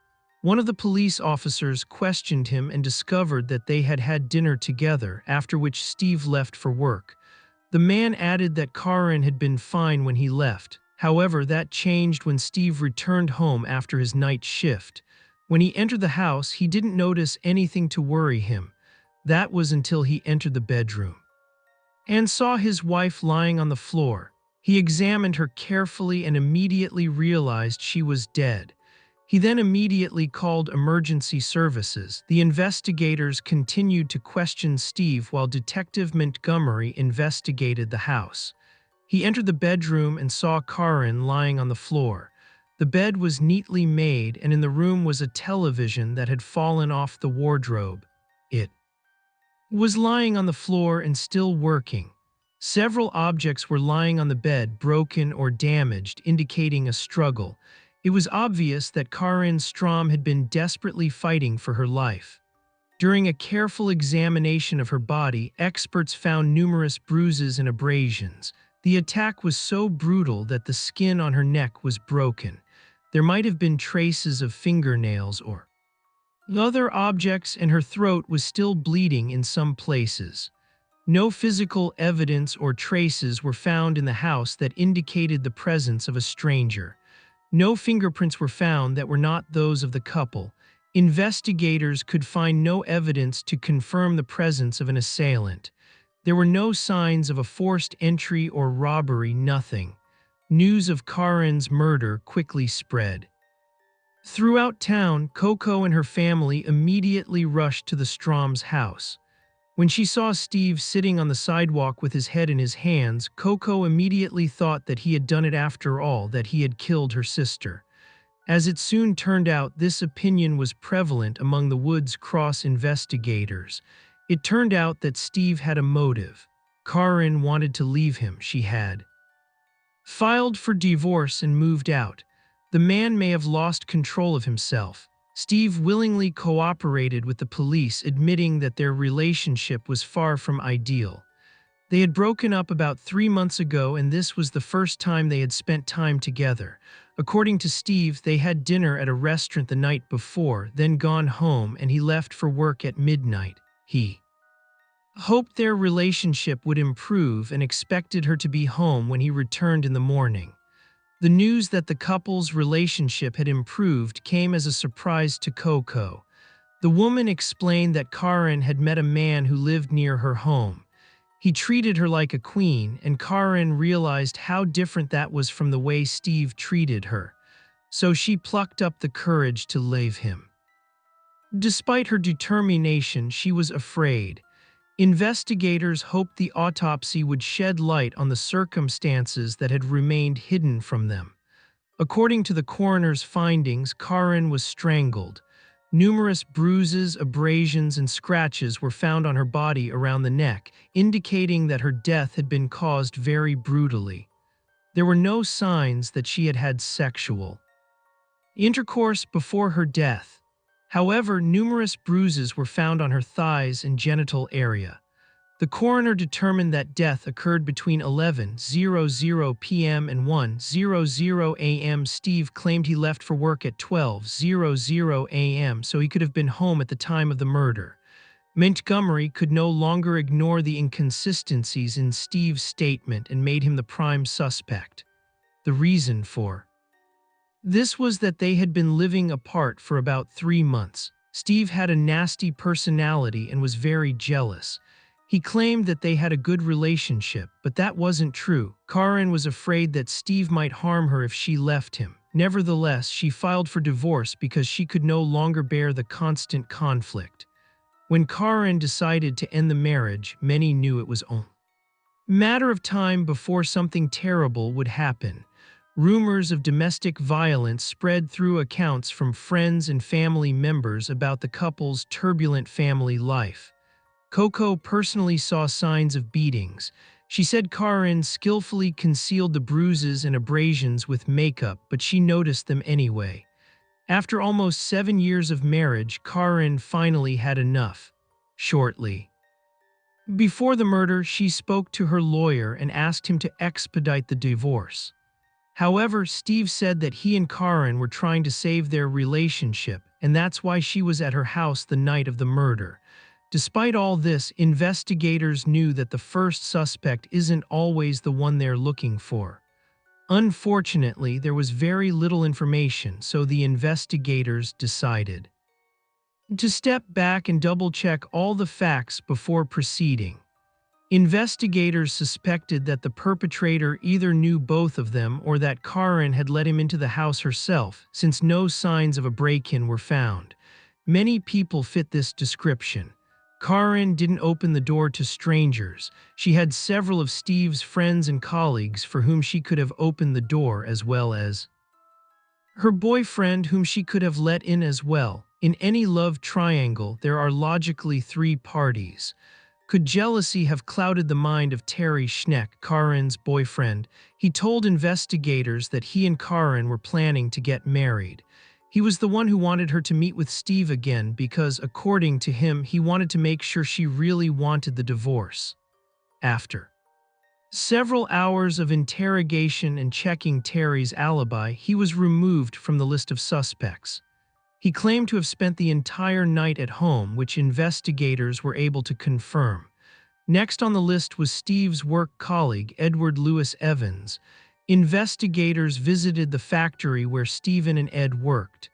One of the police officers questioned him and discovered that they had had dinner together, after which Steve left for work. The man added that Karen had been fine when he left. However, that changed when Steve returned home after his night shift. When he entered the house, he didn't notice anything to worry him. That was until he entered the bedroom and saw his wife lying on the floor. He examined her carefully and immediately realized she was dead. He then immediately called emergency services. The investigators continued to question Steve while Detective Montgomery investigated the house. He entered the bedroom and saw Karen lying on the floor. The bed was neatly made, and in the room was a television that had fallen off the wardrobe. It was lying on the floor and still working. Several objects were lying on the bed, broken or damaged, indicating a struggle. It was obvious that Karen Strom had been desperately fighting for her life. During a careful examination of her body, experts found numerous bruises and abrasions. The attack was so brutal that the skin on her neck was broken. There might have been traces of fingernails or other objects, and her throat was still bleeding in some places. No physical evidence or traces were found in the house that indicated the presence of a stranger. No fingerprints were found that were not those of the couple. Investigators could find no evidence to confirm the presence of an assailant. There were no signs of a forced entry or robbery, nothing. News of Karen's murder quickly spread. Throughout town, Coco and her family immediately rushed to the Strom's house. When she saw Steve sitting on the sidewalk with his head in his hands, Coco immediately thought that he had done it after all, that he had killed her sister. As it soon turned out, this opinion was prevalent among the Woods Cross investigators. It turned out that Steve had a motive. Karen wanted to leave him. She had filed for divorce and moved out. The man may have lost control of himself. Steve willingly cooperated with the police, admitting that their relationship was far from ideal. They had broken up about 3 months ago, and this was the first time they had spent time together. According to Steve, they had dinner at a restaurant the night before, then gone home, and he left for work at midnight. He hoped their relationship would improve and expected her to be home when he returned in the morning. The news that the couple's relationship had improved came as a surprise to Coco. The woman explained that Karen had met a man who lived near her home. He treated her like a queen, and Karen realized how different that was from the way Steve treated her. So she plucked up the courage to leave him. Despite her determination, she was afraid. Investigators hoped the autopsy would shed light on the circumstances that had remained hidden from them. According to the coroner's findings, Karen was strangled. Numerous bruises, abrasions, and scratches were found on her body around the neck, indicating that her death had been caused very brutally. There were no signs that she had had sexual intercourse before her death. However, numerous bruises were found on her thighs and genital area. The coroner determined that death occurred between 11:00 p.m. and 1:00 a.m. Steve claimed he left for work at 12:00 a.m., so he could have been home at the time of the murder. Montgomery could no longer ignore the inconsistencies in Steve's statement and made him the prime suspect. The reason for this was that they had been living apart for about 3 months. Steve had a nasty personality and was very jealous. He claimed that they had a good relationship, but that wasn't true. Karen was afraid that Steve might harm her if she left him. Nevertheless, she filed for divorce because she could no longer bear the constant conflict. When Karen decided to end the marriage, many knew it was only a matter of time before something terrible would happen. Rumors of domestic violence spread through accounts from friends and family members about the couple's turbulent family life. Coco personally saw signs of beatings. She said Karen skillfully concealed the bruises and abrasions with makeup, but she noticed them anyway. After almost 7 years of marriage, Karen finally had enough. Shortly before the murder, she spoke to her lawyer and asked him to expedite the divorce. However, Steve said that he and Karen were trying to save their relationship, and that's why she was at her house the night of the murder. Despite all this, investigators knew that the first suspect isn't always the one they're looking for. Unfortunately, there was very little information, so the investigators decided to step back and double-check all the facts before proceeding. Investigators suspected that the perpetrator either knew both of them or that Karen had let him into the house herself, since no signs of a break-in were found. Many people fit this description. Karen didn't open the door to strangers. She had several of Steve's friends and colleagues for whom she could have opened the door, as well as her boyfriend whom she could have let in as well. In any love triangle, there are logically three parties. Could jealousy have clouded the mind of Terry Schneck, Karen's boyfriend? He told investigators that he and Karen were planning to get married. He was the one who wanted her to meet with Steve again because, according to him, he wanted to make sure she really wanted the divorce. After several hours of interrogation and checking Terry's alibi, he was removed from the list of suspects. He claimed to have spent the entire night at home, which investigators were able to confirm. Next on the list was Steve's work colleague, Edward Lewis Evans. Investigators visited the factory where Stephen and Ed worked.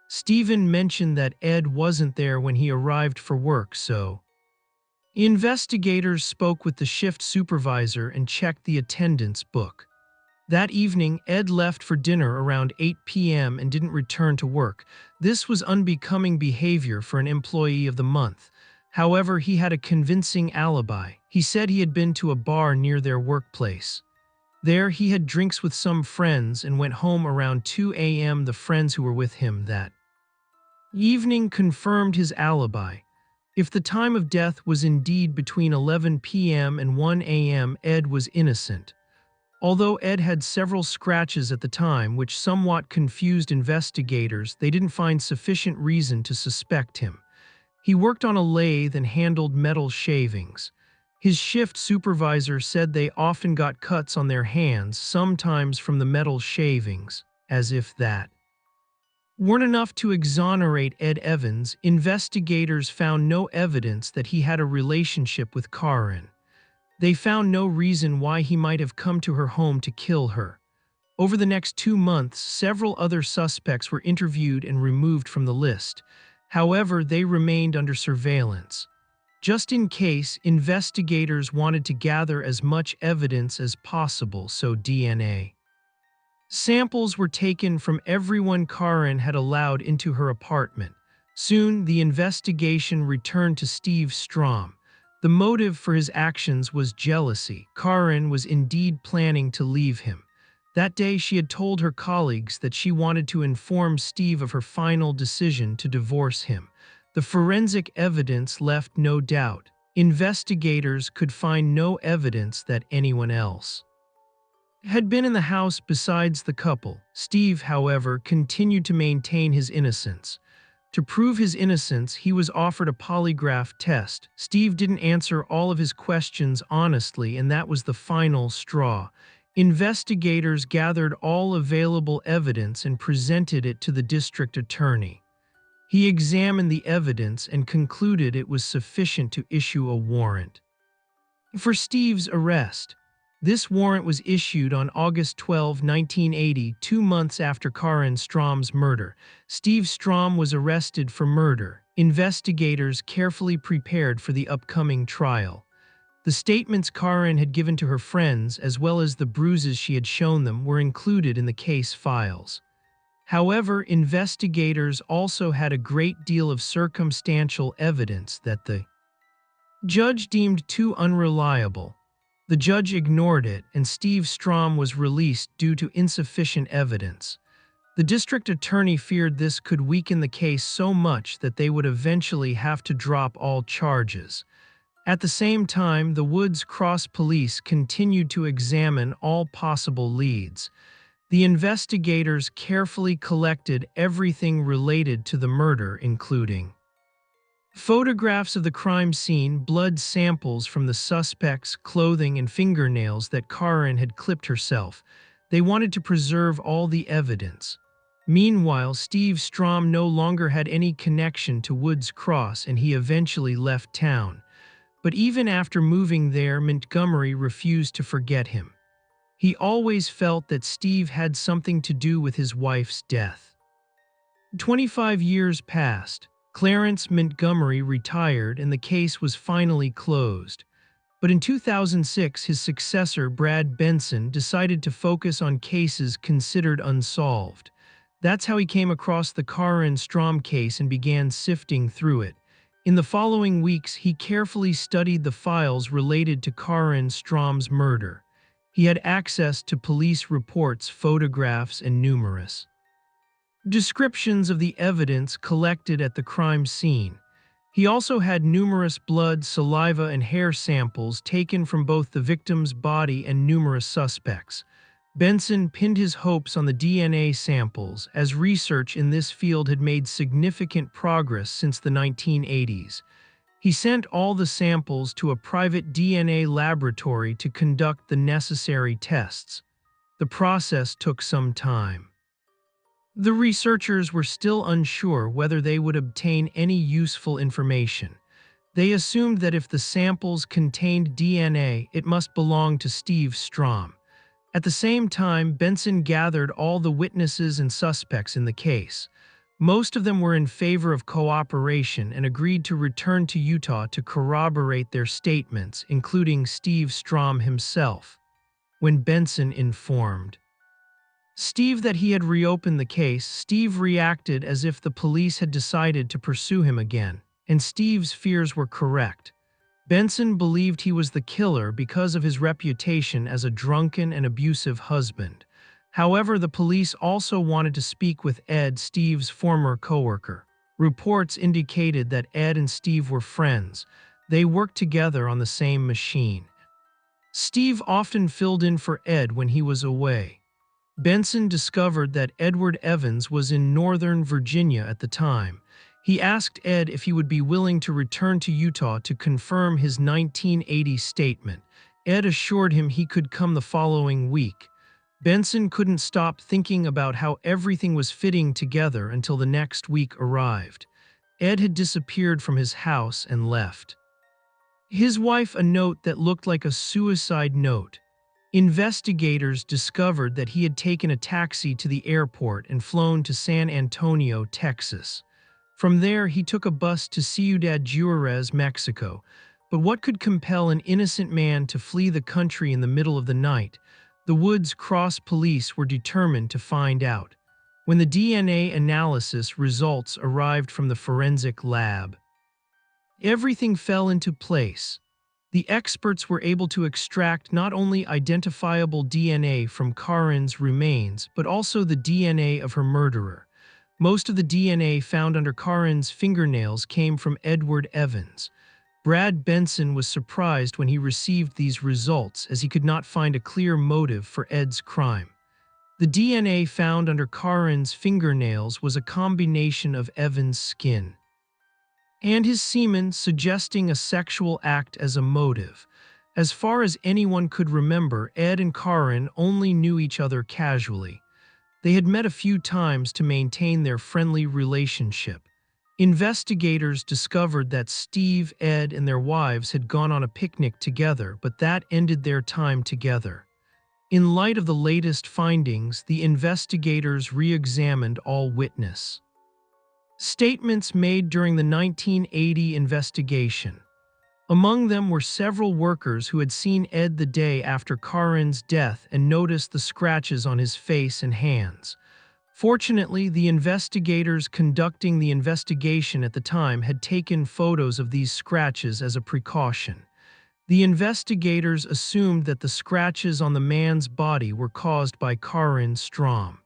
Stephen mentioned that Ed wasn't there when he arrived for work, so investigators spoke with the shift supervisor and checked the attendance book. That evening, Ed left for dinner around 8 p.m. and didn't return to work. This was unbecoming behavior for an employee of the month. However, he had a convincing alibi. He said he had been to a bar near their workplace. There, he had drinks with some friends and went home around 2 a.m. The friends who were with him that evening confirmed his alibi. If the time of death was indeed between 11 p.m. and 1 a.m., Ed was innocent. Although Ed had several scratches at the time, which somewhat confused investigators, they didn't find sufficient reason to suspect him. He worked on a lathe and handled metal shavings. His shift supervisor said they often got cuts on their hands, sometimes from the metal shavings, as if that weren't enough to exonerate Ed Evans. Investigators found no evidence that he had a relationship with Karen. They found no reason why he might have come to her home to kill her. Over the next 2 months, several other suspects were interviewed and removed from the list. However, they remained under surveillance. Just in case, investigators wanted to gather as much evidence as possible, so DNA samples were taken from everyone Karen had allowed into her apartment. Soon, the investigation returned to Steve Strom. The motive for his actions was jealousy. Karen was indeed planning to leave him. That day, she had told her colleagues that she wanted to inform Steve of her final decision to divorce him. The forensic evidence left no doubt. Investigators could find no evidence that anyone else had been in the house besides the couple. Steve, however, continued to maintain his innocence. To prove his innocence, he was offered a polygraph test. Steve didn't answer all of his questions honestly, and that was the final straw. Investigators gathered all available evidence and presented it to the district attorney. He examined the evidence and concluded it was sufficient to issue a warrant for Steve's arrest. This warrant was issued on August 12, 1980, 2 months after Karen Strom's murder. Steve Strom was arrested for murder. Investigators carefully prepared for the upcoming trial. The statements Karen had given to her friends, as well as the bruises she had shown them, were included in the case files. However, investigators also had a great deal of circumstantial evidence that the judge deemed too unreliable. The judge ignored it, and Steve Strom was released due to insufficient evidence. The district attorney feared this could weaken the case so much that they would eventually have to drop all charges. At the same time, the Woods Cross police continued to examine all possible leads. The investigators carefully collected everything related to the murder, including photographs of the crime scene, blood samples from the suspect's clothing, and fingernails that Karen had clipped herself. They wanted to preserve all the evidence. Meanwhile, Steve Strom no longer had any connection to Woods Cross and he eventually left town. But even after moving there, Montgomery refused to forget him. He always felt that Steve had something to do with his wife's death. 25 years passed. Clarence Montgomery retired and the case was finally closed. But in 2006, his successor, Brad Benson, decided to focus on cases considered unsolved. That's how he came across the Karen Strom case and began sifting through it. In the following weeks, he carefully studied the files related to Karen Strom's murder. He had access to police reports, photographs, and numerous descriptions of the evidence collected at the crime scene. He also had numerous blood, saliva, and hair samples taken from both the victim's body and numerous suspects. Benson pinned his hopes on the DNA samples, as research in this field had made significant progress since the 1980s. He sent all the samples to a private DNA laboratory to conduct the necessary tests. The process took some time. The researchers were still unsure whether they would obtain any useful information. They assumed that if the samples contained DNA, it must belong to Steve Strom. At the same time, Benson gathered all the witnesses and suspects in the case. Most of them were in favor of cooperation and agreed to return to Utah to corroborate their statements, including Steve Strom himself. When Benson informed Steve that he had reopened the case, Steve reacted as if the police had decided to pursue him again, and Steve's fears were correct. Benson believed he was the killer because of his reputation as a drunken and abusive husband. However, the police also wanted to speak with Ed, Steve's former coworker. Reports indicated that Ed and Steve were friends. They worked together on the same machine. Steve often filled in for Ed when he was away. Benson discovered that Edward Evans was in Northern Virginia at the time. He asked Ed if he would be willing to return to Utah to confirm his 1980 statement. Ed assured him he could come the following week. Benson couldn't stop thinking about how everything was fitting together until the next week arrived. Ed had disappeared from his house and left his wife a note that looked like a suicide note. Investigators discovered that he had taken a taxi to the airport and flown to San Antonio, Texas. From there, he took a bus to Ciudad Juarez, Mexico. But what could compel an innocent man to flee the country in the middle of the night? The Woods Cross police were determined to find out. When the DNA analysis results arrived from the forensic lab, everything fell into place. The experts were able to extract not only identifiable DNA from Karen's remains, but also the DNA of her murderer. Most of the DNA found under Karen's fingernails came from Edward Evans. Brad Benson was surprised when he received these results, as he could not find a clear motive for Ed's crime. The DNA found under Karen's fingernails was a combination of Evans' skin and his semen, suggesting a sexual act as a motive. As far as anyone could remember, Ed and Karen only knew each other casually. They had met a few times to maintain their friendly relationship. Investigators discovered that Steve, Ed, and their wives had gone on a picnic together, but that ended their time together. In light of the latest findings, the investigators re-examined all witness statements made during the 1980 investigation. Among them were several workers who had seen Ed the day after Karen's death and noticed the scratches on his face and hands. Fortunately, the investigators conducting the investigation at the time had taken photos of these scratches as a precaution. The investigators assumed that the scratches on the man's body were caused by Karen Strom.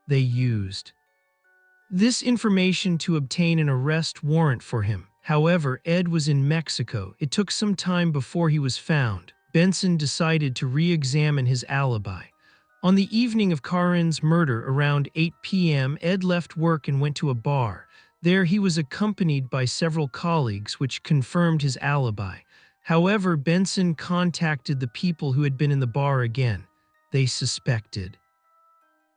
They used this information to obtain an arrest warrant for him. However, Ed was in Mexico. It took some time before he was found. Benson decided to re-examine his alibi. On the evening of Karen's murder, around 8 p.m., Ed left work and went to a bar. There he was accompanied by several colleagues, which confirmed his alibi. However, Benson contacted the people who had been in the bar again. They suspected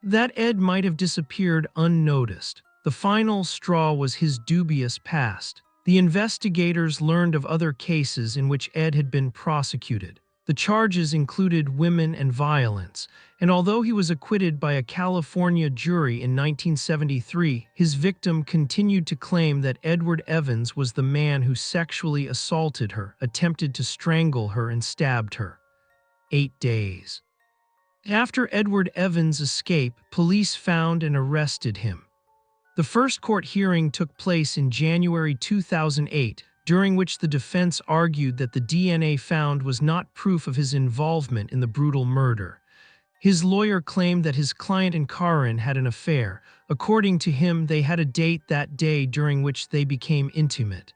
that Ed might have disappeared unnoticed. The final straw was his dubious past. The investigators learned of other cases in which Ed had been prosecuted. The charges included women and violence, and although he was acquitted by a California jury in 1973, his victim continued to claim that Edward Evans was the man who sexually assaulted her, attempted to strangle her, and stabbed her. 8 days after Edward Evans' escape, police found and arrested him. The first court hearing took place in January 2008, during which the defense argued that the DNA found was not proof of his involvement in the brutal murder. His lawyer claimed that his client and Karen had an affair. According to him, they had a date that day during which they became intimate.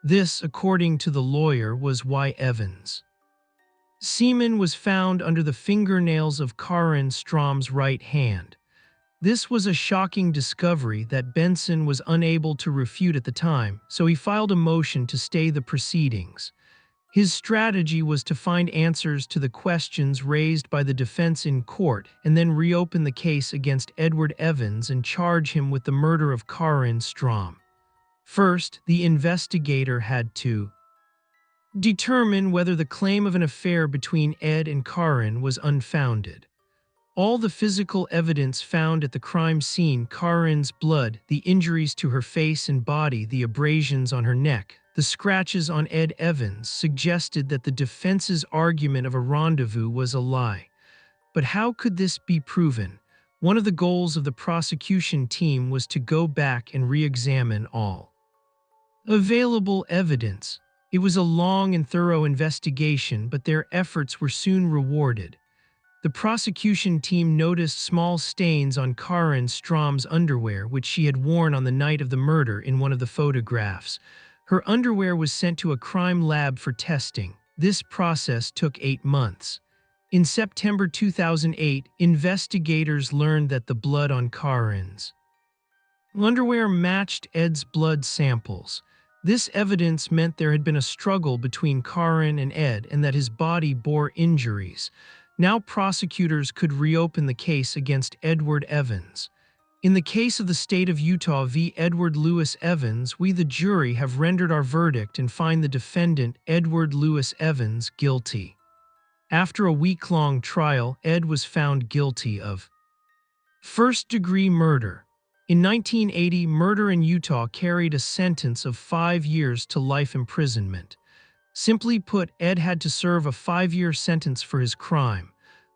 This, according to the lawyer, was why Evans' semen was found under the fingernails of Karen Strom's right hand. This was a shocking discovery that Benson was unable to refute at the time, so he filed a motion to stay the proceedings. His strategy was to find answers to the questions raised by the defense in court and then reopen the case against Edward Evans and charge him with the murder of Karen Strom. First, the investigator had to determine whether the claim of an affair between Ed and Karen was unfounded. All the physical evidence found at the crime scene, Karen's blood, the injuries to her face and body, the abrasions on her neck, the scratches on Ed Evans, suggested that the defense's argument of a rendezvous was a lie. But how could this be proven? One of the goals of the prosecution team was to go back and re-examine all available evidence. It was a long and thorough investigation, but their efforts were soon rewarded. The prosecution team noticed small stains on Karen Strom's underwear, which she had worn on the night of the murder in one of the photographs. Her underwear was sent to a crime lab for testing. This process took 8 months. In September 2008, investigators learned that the blood on Karen's underwear matched Ed's blood samples. This evidence meant there had been a struggle between Karen and Ed and that his body bore injuries. Now prosecutors could reopen the case against Edward Evans. In the case of the state of Utah v. Edward Lewis Evans, we the jury have rendered our verdict and find the defendant, Edward Lewis Evans, guilty. After a week-long trial, Ed was found guilty of first-degree murder. In 1980, murder in Utah carried a sentence of 5 years to life imprisonment. Simply put, Ed had to serve a 5-year sentence for his crime.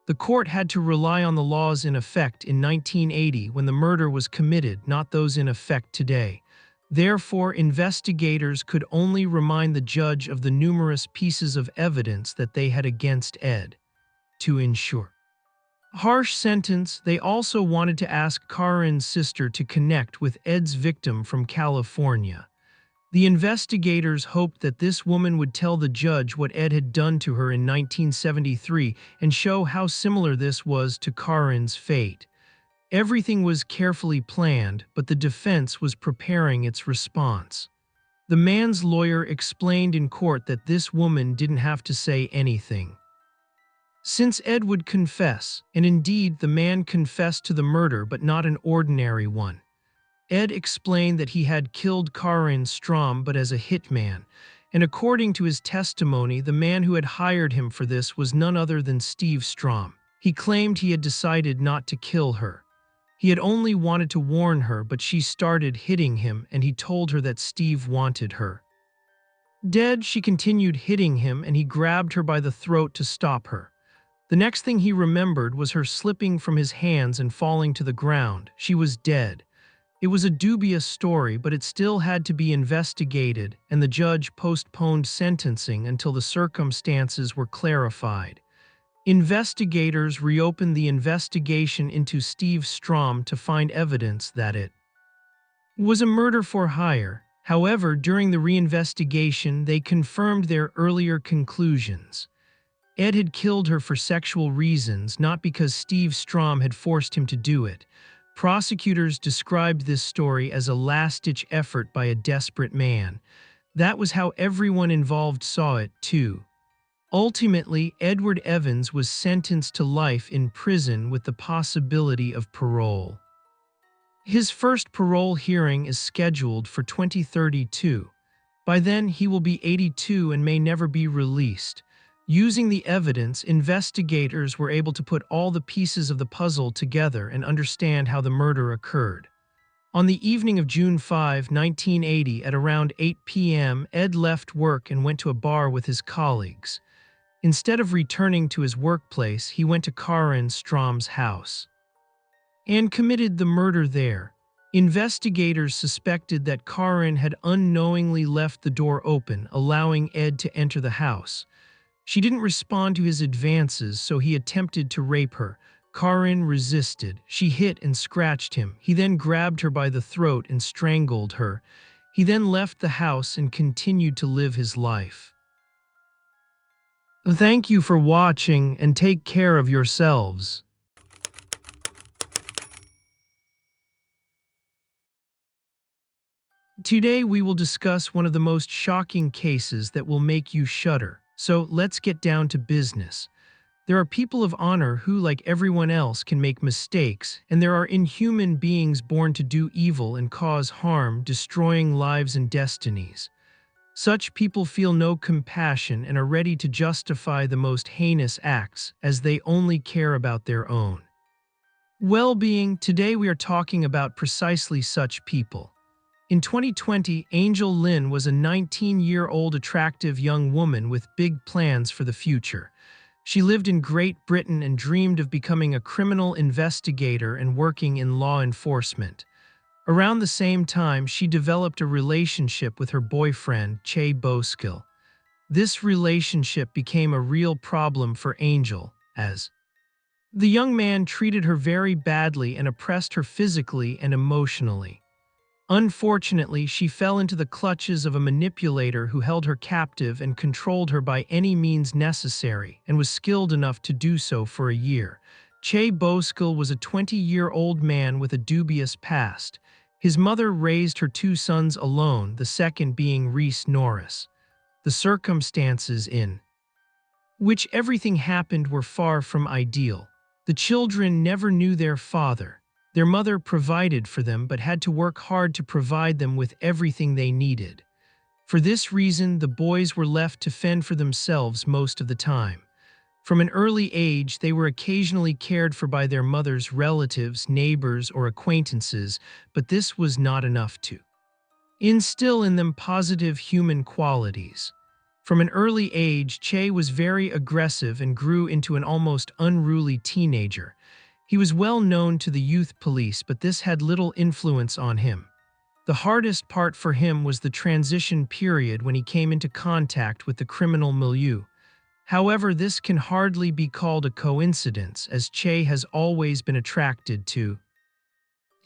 The court had to rely on the laws in effect in 1980 when the murder was committed, not those in effect today. Therefore, investigators could only remind the judge of the numerous pieces of evidence that they had against Ed. To ensure harsh sentence, they also wanted to ask Karen's sister to connect with Ed's victim from California. The investigators hoped that this woman would tell the judge what Ed had done to her in 1973 and show how similar this was to Karen's fate. Everything was carefully planned, but the defense was preparing its response. The man's lawyer explained in court that this woman didn't have to say anything, since Ed would confess, and indeed the man confessed to the murder, but not an ordinary one. Ed explained that he had killed Karen Strom but as a hitman, and according to his testimony, the man who had hired him for this was none other than Steve Strom. He claimed he had decided not to kill her. He had only wanted to warn her, but she started hitting him, and he told her that Steve wanted her dead. She continued hitting him, and he grabbed her by the throat to stop her. The next thing he remembered was her slipping from his hands and falling to the ground. She was dead. It was a dubious story, but it still had to be investigated, and the judge postponed sentencing until the circumstances were clarified. Investigators reopened the investigation into Steve Strom to find evidence that it was a murder for hire. However, during the reinvestigation, they confirmed their earlier conclusions. Ed had killed her for sexual reasons, not because Steve Strom had forced him to do it. Prosecutors described this story as a last-ditch effort by a desperate man. That was how everyone involved saw it, too. Ultimately, Edward Evans was sentenced to life in prison with the possibility of parole. His first parole hearing is scheduled for 2032. By then, he will be 82 and may never be released. Using the evidence, investigators were able to put all the pieces of the puzzle together and understand how the murder occurred. On the evening of June 5, 1980, at around 8 p.m., Ed left work and went to a bar with his colleagues. Instead of returning to his workplace, he went to Karin Strom's house and committed the murder there. Investigators suspected that Karin had unknowingly left the door open, allowing Ed to enter the house. She didn't respond to his advances, so he attempted to rape her. Karin resisted. She hit and scratched him. He then grabbed her by the throat and strangled her. He then left the house and continued to live his life. Thank you for watching and take care of yourselves. Today we will discuss one of the most shocking cases that will make you shudder. So let's get down to business. There are people of honor who, like everyone else, can make mistakes, and there are inhuman beings born to do evil and cause harm, destroying lives and destinies. Such people feel no compassion and are ready to justify the most heinous acts, as they only care about their own well-being. Today we are talking about precisely such people. In 2020, Angel Lin was a 19-year-old attractive young woman with big plans for the future. She lived in Great Britain and dreamed of becoming a criminal investigator and working in law enforcement. Around the same time, she developed a relationship with her boyfriend, Che Boskill. This relationship became a real problem for Angel, as the young man treated her very badly and oppressed her physically and emotionally. Unfortunately, she fell into the clutches of a manipulator who held her captive and controlled her by any means necessary, and was skilled enough to do so for a year. Che Boskill was a 20-year-old man with a dubious past. His mother raised her two sons alone, the second being Reese Norris. The circumstances in which everything happened were far from ideal. The children never knew their father. Their mother provided for them but had to work hard to provide them with everything they needed. For this reason, the boys were left to fend for themselves most of the time. From an early age, they were occasionally cared for by their mother's relatives, neighbors, or acquaintances, but this was not enough to instill in them positive human qualities. From an early age, Che was very aggressive and grew into an almost unruly teenager. He was well known to the youth police, but this had little influence on him. The hardest part for him was the transition period when he came into contact with the criminal milieu. However, this can hardly be called a coincidence, as Che has always been attracted to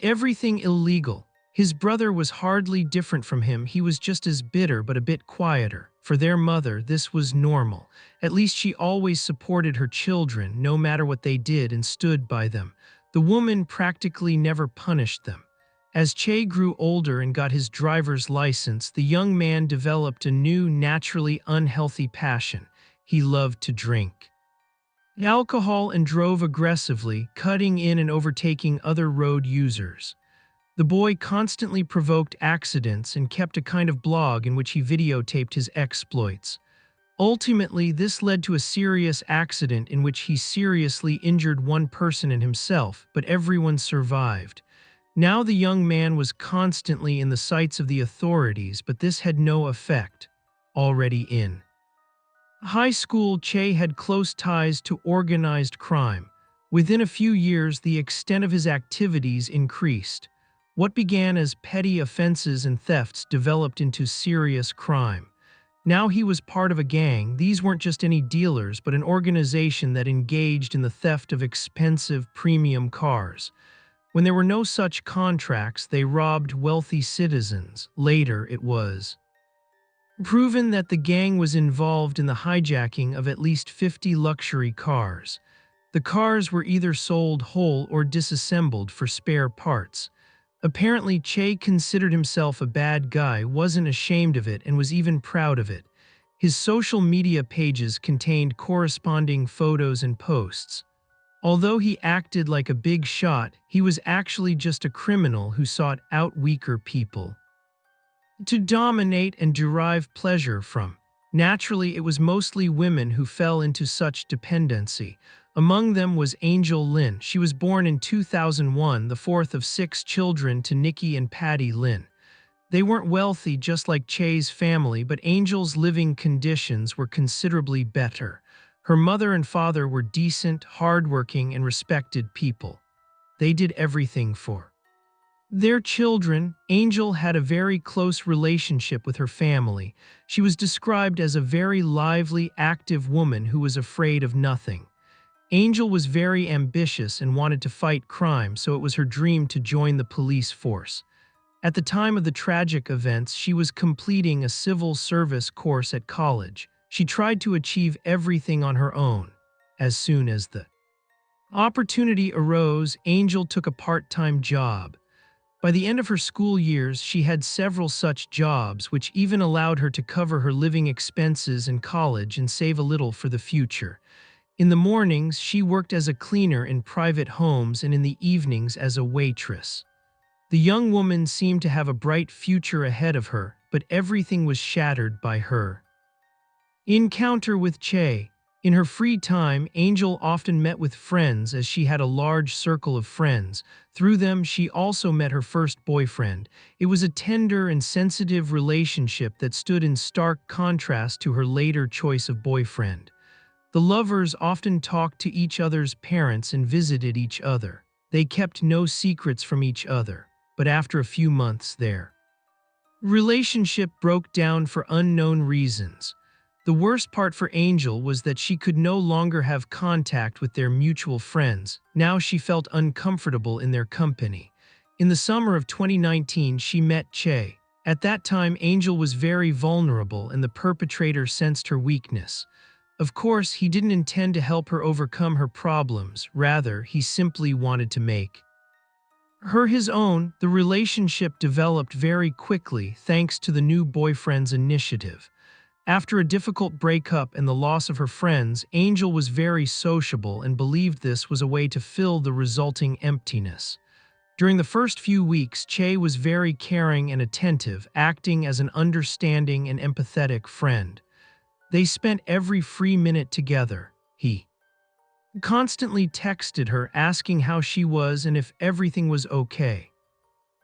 everything illegal. His brother was hardly different from him. He was just as bitter but a bit quieter. For their mother, this was normal. At least she always supported her children, no matter what they did, and stood by them. The woman practically never punished them. As Che grew older and got his driver's license, the young man developed a new, naturally unhealthy passion. He loved to drink alcohol and drove aggressively, cutting in and overtaking other road users. The boy constantly provoked accidents and kept a kind of blog in which he videotaped his exploits. Ultimately, this led to a serious accident in which he seriously injured one person and himself, but everyone survived. Now the young man was constantly in the sights of the authorities, but this had no effect. Already in high school, Che had close ties to organized crime. Within a few years, the extent of his activities increased. What began as petty offenses and thefts developed into serious crime. Now he was part of a gang. These weren't just any dealers, but an organization that engaged in the theft of expensive premium cars. When there were no such contracts, they robbed wealthy citizens. Later, it was proven that the gang was involved in the hijacking of at least 50 luxury cars. The cars were either sold whole or disassembled for spare parts. Apparently, Che considered himself a bad guy, wasn't ashamed of it, and was even proud of it. His social media pages contained corresponding photos and posts. Although he acted like a big shot, he was actually just a criminal who sought out weaker people to dominate and derive pleasure from. Naturally, it was mostly women who fell into such dependency. Among them was Angel Lin. She was born in 2001, the fourth of 6 children to Nikki and Patty Lin. They weren't wealthy just like Che's family, but Angel's living conditions were considerably better. Her mother and father were decent, hardworking, and respected people. They did everything for their children. Angel had a very close relationship with her family. She was described as a very lively, active woman who was afraid of nothing. Angel was very ambitious and wanted to fight crime, so it was her dream to join the police force. At the time of the tragic events, she was completing a civil service course at college. She tried to achieve everything on her own. As soon as the opportunity arose, Angel took a part-time job. By the end of her school years, she had several such jobs, which even allowed her to cover her living expenses in college and save a little for the future. In the mornings, she worked as a cleaner in private homes and in the evenings as a waitress. The young woman seemed to have a bright future ahead of her, but everything was shattered by her encounter with Che. In her free time, Angel often met with friends as she had a large circle of friends. Through them, she also met her first boyfriend. It was a tender and sensitive relationship that stood in stark contrast to her later choice of boyfriend. The lovers often talked to each other's parents and visited each other. They kept no secrets from each other, but after a few months, their relationship broke down for unknown reasons. The worst part for Angel was that she could no longer have contact with their mutual friends. Now she felt uncomfortable in their company. In the summer of 2019, she met Che. At that time, Angel was very vulnerable and the perpetrator sensed her weakness. Of course, he didn't intend to help her overcome her problems. Rather, he simply wanted to make her his own. The relationship developed very quickly thanks to the new boyfriend's initiative. After a difficult breakup and the loss of her friends, Angel was very sociable and believed this was a way to fill the resulting emptiness. During the first few weeks, Che was very caring and attentive, acting as an understanding and empathetic friend. They spent every free minute together. He constantly texted her asking how she was and if everything was okay.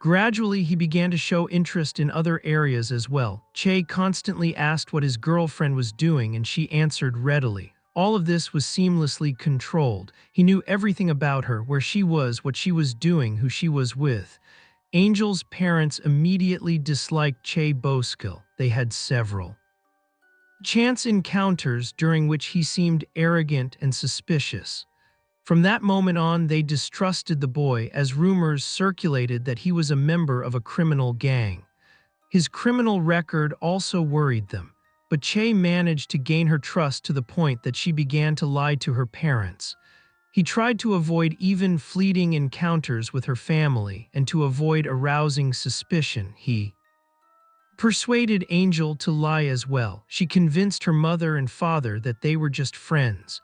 Gradually, he began to show interest in other areas as well. Che constantly asked what his girlfriend was doing and she answered readily. All of this was seamlessly controlled. He knew everything about her, where she was, what she was doing, who she was with. Angel's parents immediately disliked Che Boskill. They had several chance encounters during which he seemed arrogant and suspicious. From that moment on, they distrusted the boy as rumors circulated that he was a member of a criminal gang. His criminal record also worried them, but Che managed to gain her trust to the point that she began to lie to her parents. He tried to avoid even fleeting encounters with her family, and to avoid arousing suspicion, he persuaded Angel to lie as well. She convinced her mother and father that they were just friends.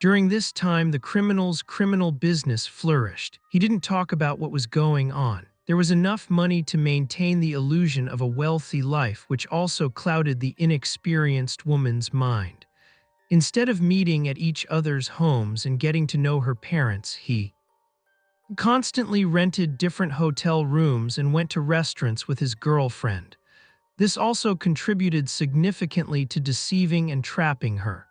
During this time, the criminal's criminal business flourished. He didn't talk about what was going on. There was enough money to maintain the illusion of a wealthy life, which also clouded the inexperienced woman's mind. Instead of meeting at each other's homes and getting to know her parents, he constantly rented different hotel rooms and went to restaurants with his girlfriend. This also contributed significantly to deceiving and trapping her.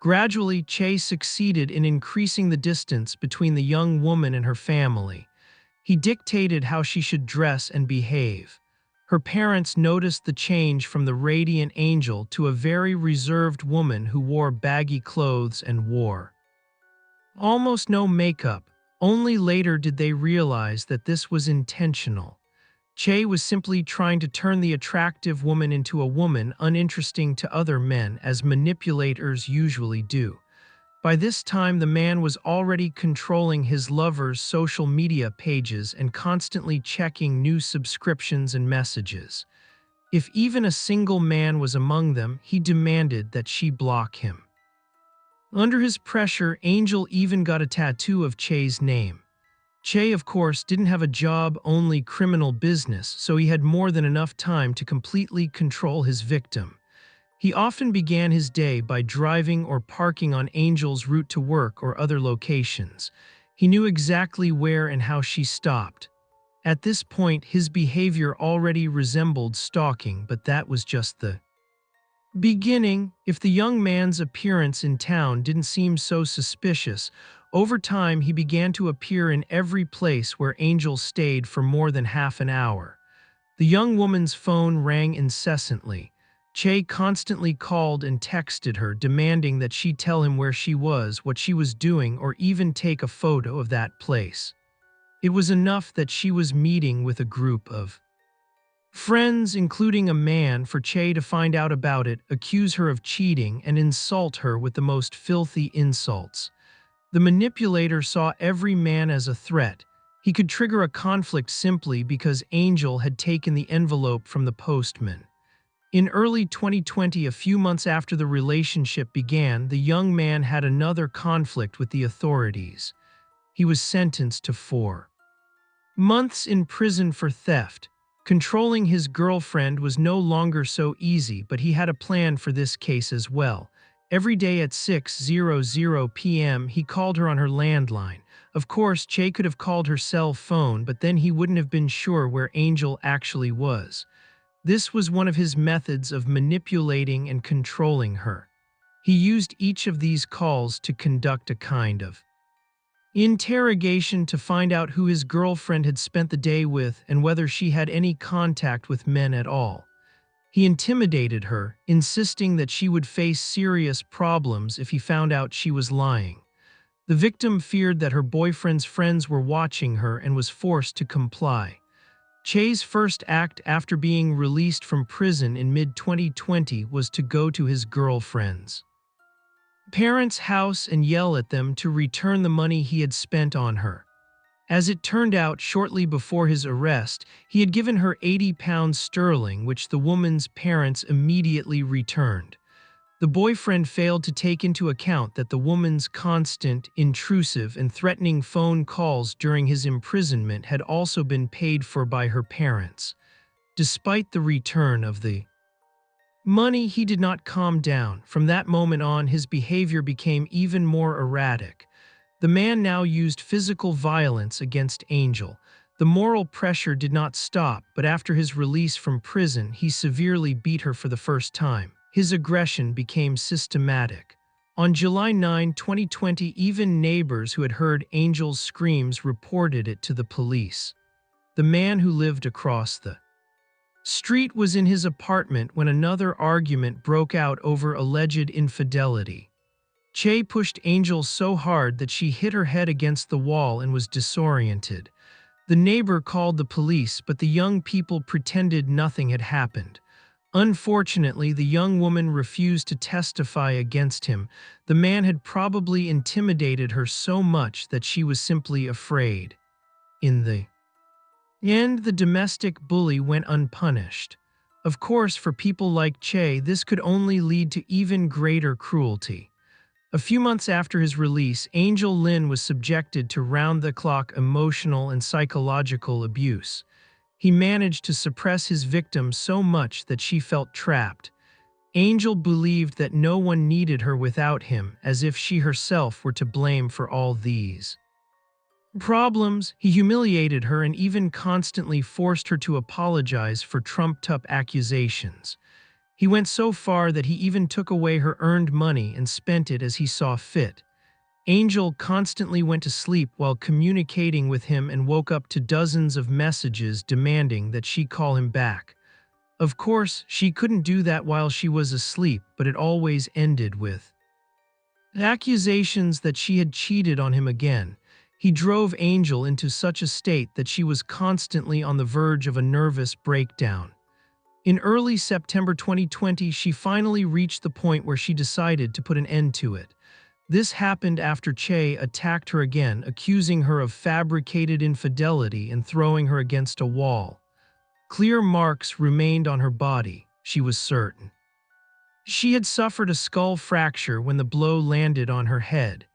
Gradually, Che succeeded in increasing the distance between the young woman and her family. He dictated how she should dress and behave. Her parents noticed the change from the radiant Angel to a very reserved woman who wore baggy clothes and wore almost no makeup. Only later did they realize that this was intentional. Che was simply trying to turn the attractive woman into a woman uninteresting to other men, as manipulators usually do. By this time, the man was already controlling his lover's social media pages and constantly checking new subscriptions and messages. If even a single man was among them, he demanded that she block him. Under his pressure, Angel even got a tattoo of Che's name. Che, of course, didn't have a job, only criminal business, so he had more than enough time to completely control his victim. He often began his day by driving or parking on Angel's route to work or other locations. He knew exactly where and how she stopped. At this point, his behavior already resembled stalking, but that was just the beginning. If the young man's appearance in town didn't seem so suspicious, over time he began to appear in every place where Angel stayed for more than half an hour. The young woman's phone rang incessantly. Che constantly called and texted her, demanding that she tell him where she was, what she was doing, or even take a photo of that place. It was enough that she was meeting with a group of friends, including a man, for Che to find out about it, accuse her of cheating, and insult her with the most filthy insults. The manipulator saw every man as a threat. He could trigger a conflict simply because Angel had taken the envelope from the postman. In early 2020, a few months after the relationship began, the young man had another conflict with the authorities. He was sentenced to 4 months in prison for theft. Controlling his girlfriend was no longer so easy, but he had a plan for this case as well. Every day at 6:00 p.m., he called her on her landline. Of course, Che could have called her cell phone, but then he wouldn't have been sure where Angel actually was. This was one of his methods of manipulating and controlling her. He used each of these calls to conduct a kind of interrogation to find out who his girlfriend had spent the day with and whether she had any contact with men at all. He intimidated her, insisting that she would face serious problems if he found out she was lying. The victim feared that her boyfriend's friends were watching her and was forced to comply. Che's first act after being released from prison in mid-2020 was to go to his girlfriend's parents' house and yell at them to return the money he had spent on her. As it turned out, shortly before his arrest, he had given her £80, which the woman's parents immediately returned. The boyfriend failed to take into account that the woman's constant, intrusive, and threatening phone calls during his imprisonment had also been paid for by her parents. Despite the return of the money, he did not calm down. From that moment on, his behavior became even more erratic. The man now used physical violence against Angel. The moral pressure did not stop, but after his release from prison, he severely beat her for the first time. His aggression became systematic. On July 9, 2020, even neighbors who had heard Angel's screams reported it to the police. The man who lived across the street was in his apartment when another argument broke out over alleged infidelity. Che pushed Angel so hard that she hit her head against the wall and was disoriented. The neighbor called the police, but the young people pretended nothing had happened. Unfortunately, the young woman refused to testify against him. The man had probably intimidated her so much that she was simply afraid. In the end, the domestic bully went unpunished. Of course, for people like Che, this could only lead to even greater cruelty. A few months after his release, Angel Lin was subjected to round-the-clock emotional and psychological abuse. He managed to suppress his victim so much that she felt trapped. Angel believed that no one needed her without him, as if she herself were to blame for all these problems. He humiliated her and even constantly forced her to apologize for trumped-up accusations. He went so far that he even took away her earned money and spent it as he saw fit. Angel constantly went to sleep while communicating with him and woke up to dozens of messages demanding that she call him back. Of course, she couldn't do that while she was asleep, but it always ended with accusations that she had cheated on him again. He drove Angel into such a state that she was constantly on the verge of a nervous breakdown. In early September 2020, she finally reached the point where she decided to put an end to it. This happened after Che attacked her again, accusing her of fabricated infidelity and throwing her against a wall. Clear marks remained on her body, she was certain. She had suffered a skull fracture when the blow landed on her head.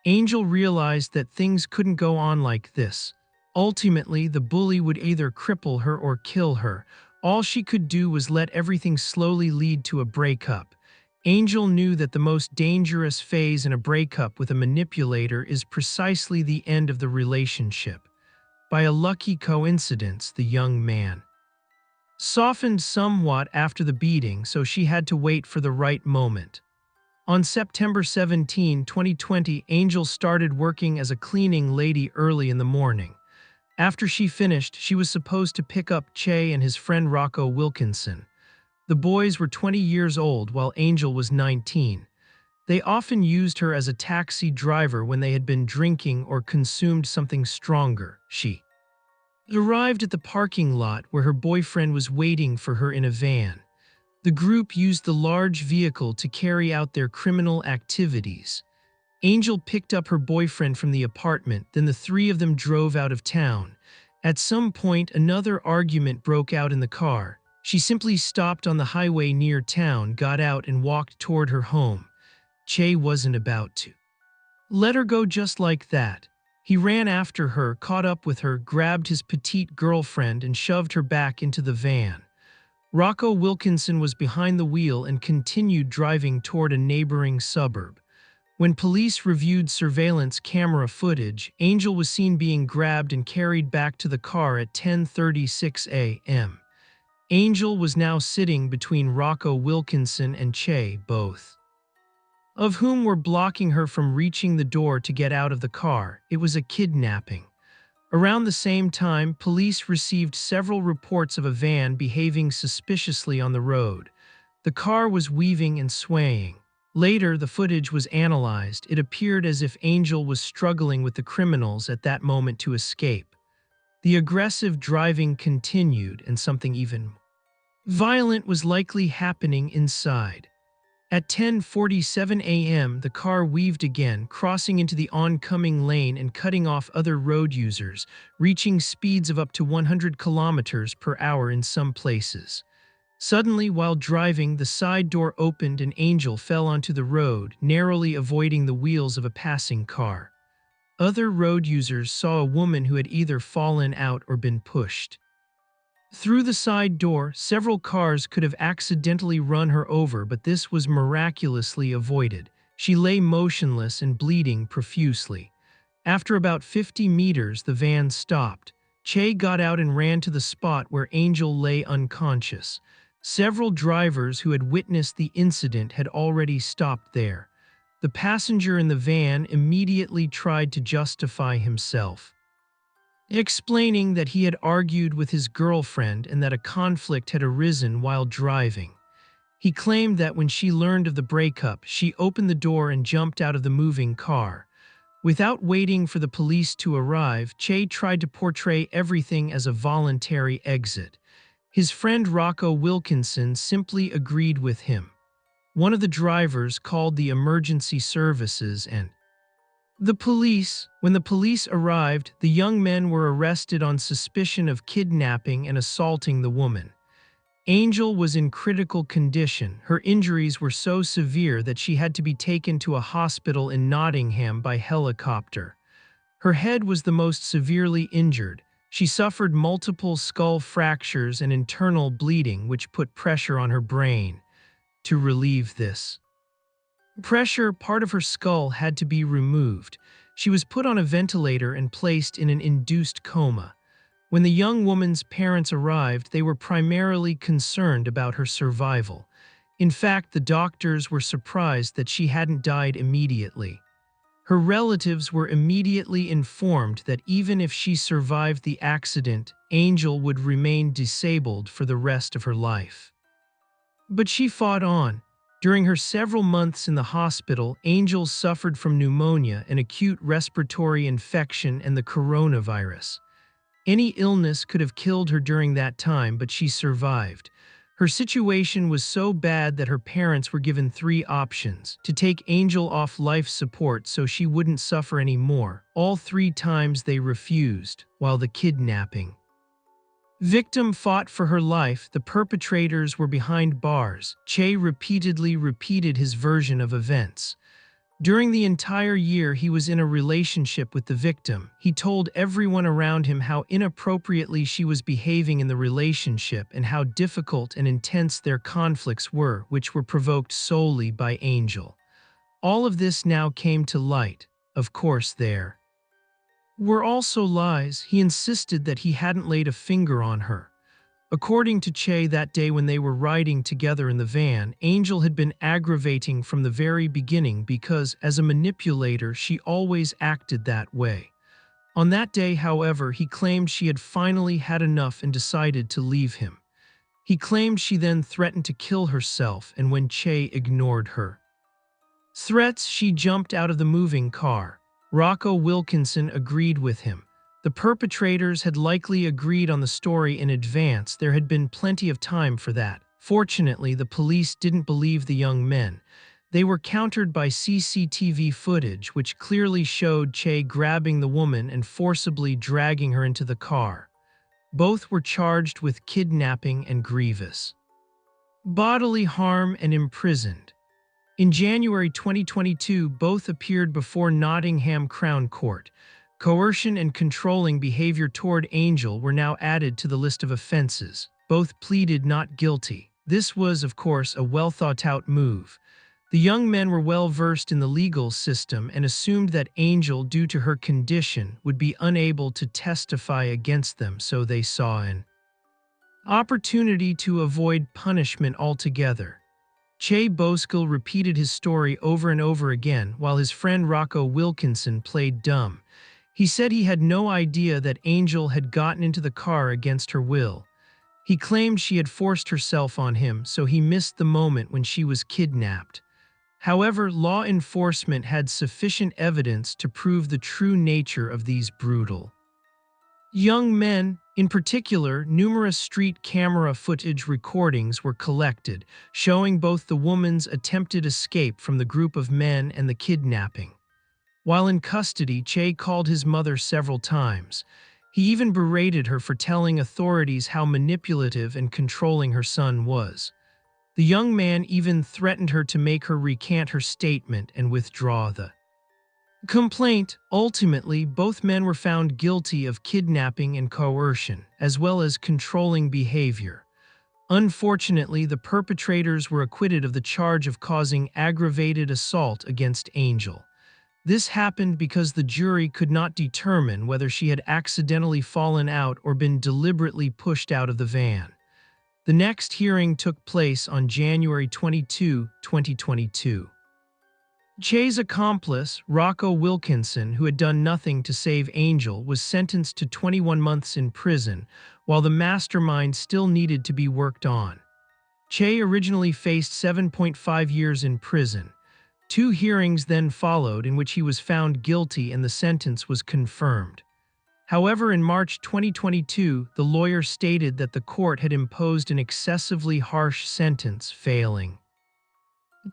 Angel realized that things couldn't go on like this. Ultimately, the bully would either cripple her or kill her. All she could do was let everything slowly lead to a breakup. Angel knew that the most dangerous phase in a breakup with a manipulator is precisely the end of the relationship. By a lucky coincidence, the young man softened somewhat after the beating, so she had to wait for the right moment. On September 17, 2020, Angel started working as a cleaning lady early in the morning. After she finished, she was supposed to pick up Che and his friend Rocco Wilkinson. The boys were 20 years old while Angel was 19. They often used her as a taxi driver when they had been drinking or consumed something stronger. She arrived at the parking lot where her boyfriend was waiting for her in a van. The group used the large vehicle to carry out their criminal activities. Angel picked up her boyfriend from the apartment, then the three of them drove out of town. At some point, another argument broke out in the car. She simply stopped on the highway near town, got out, and walked toward her home. Che wasn't about to let her go just like that. He ran after her, caught up with her, grabbed his petite girlfriend, and shoved her back into the van. Rocco Wilkinson was behind the wheel and continued driving toward a neighboring suburb. When police reviewed surveillance camera footage, Angel was seen being grabbed and carried back to the car at 10:36 a.m. Angel was now sitting between Rocco Wilkinson and Che, both of whom were blocking her from reaching the door to get out of the car. It was a kidnapping. Around the same time, police received several reports of a van behaving suspiciously on the road. The car was weaving and swaying. Later, the footage was analyzed. It appeared as if Angel was struggling with the criminals at that moment to escape. The aggressive driving continued, and something even violent was likely happening inside. At 10:47 a.m., the car weaved again, crossing into the oncoming lane and cutting off other road users, reaching speeds of up to 100 kilometers per hour in some places. Suddenly, while driving, the side door opened and Angel fell onto the road, narrowly avoiding the wheels of a passing car. Other road users saw a woman who had either fallen out or been pushed through the side door. Several cars could have accidentally run her over, but this was miraculously avoided. She lay motionless and bleeding profusely. After about 50 meters, the van stopped. Che got out and ran to the spot where Angel lay unconscious. Several drivers who had witnessed the incident had already stopped there. The passenger in the van immediately tried to justify himself, explaining that he had argued with his girlfriend and that a conflict had arisen while driving. He claimed that when she learned of the breakup, she opened the door and jumped out of the moving car. Without waiting for the police to arrive, Che tried to portray everything as a voluntary exit. His friend Rocco Wilkinson simply agreed with him. One of the drivers called the emergency services and when the police arrived, the young men were arrested on suspicion of kidnapping and assaulting the woman. Angel was in critical condition. Her injuries were so severe that she had to be taken to a hospital in Nottingham by helicopter. Her head was the most severely injured. She suffered multiple skull fractures and internal bleeding, which put pressure on her brain. To relieve this pressure, part of her skull had to be removed. She was put on a ventilator and placed in an induced coma. When the young woman's parents arrived, they were primarily concerned about her survival. In fact, the doctors were surprised that she hadn't died immediately. Her relatives were immediately informed that even if she survived the accident, Angel would remain disabled for the rest of her life. But she fought on. During her several months in the hospital, Angel suffered from pneumonia, an acute respiratory infection, and the coronavirus. Any illness could have killed her during that time, but she survived. Her situation was so bad that her parents were given 3 options: to take Angel off life support so she wouldn't suffer anymore. All 3 times they refused, while the kidnapping Victim fought for her life. The perpetrators were behind bars. Che repeatedly repeated his version of events. During the entire year he was in a relationship with the victim, he told everyone around him how inappropriately she was behaving in the relationship and how difficult and intense their conflicts were, which were provoked solely by Angel. All of this now came to light. Of course, there were also lies. He insisted that he hadn't laid a finger on her. According to Che, that day when they were riding together in the van, Angel had been aggravating from the very beginning because, as a manipulator, she always acted that way. On that day, however, he claimed she had finally had enough and decided to leave him. He claimed she then threatened to kill herself, and when Che ignored her threats, she jumped out of the moving car. Rocco Wilkinson agreed with him. The perpetrators had likely agreed on the story in advance. There had been plenty of time for that. Fortunately, the police didn't believe the young men. They were countered by CCTV footage, which clearly showed Che grabbing the woman and forcibly dragging her into the car. Both were charged with kidnapping and grievous bodily harm and imprisoned. In January 2022, both appeared before Nottingham Crown Court. Coercion and controlling behavior toward Angel were now added to the list of offenses. Both pleaded not guilty. This was, of course, a well-thought-out move. The young men were well-versed in the legal system and assumed that Angel, due to her condition, would be unable to testify against them, so they saw an opportunity to avoid punishment altogether. Che Boskill repeated his story over and over again, while his friend Rocco Wilkinson played dumb. He said he had no idea that Angel had gotten into the car against her will. He claimed she had forced herself on him, so he missed the moment when she was kidnapped. However, law enforcement had sufficient evidence to prove the true nature of these brutal young men. In particular, numerous street camera footage recordings were collected, showing both the woman's attempted escape from the group of men and the kidnapping. While in custody, Che called his mother several times. He even berated her for telling authorities how manipulative and controlling her son was. The young man even threatened her to make her recant her statement and withdraw the complaint. Ultimately, both men were found guilty of kidnapping and coercion, as well as controlling behavior. Unfortunately, the perpetrators were acquitted of the charge of causing aggravated assault against Angel. This happened because the jury could not determine whether she had accidentally fallen out or been deliberately pushed out of the van. The next hearing took place on January 22, 2022. Che's accomplice, Rocco Wilkinson, who had done nothing to save Angel, was sentenced to 21 months in prison, while the mastermind still needed to be worked on. Che originally faced 7.5 years in prison. 2 hearings then followed in which he was found guilty and the sentence was confirmed. However, in March 2022, the lawyer stated that the court had imposed an excessively harsh sentence, failing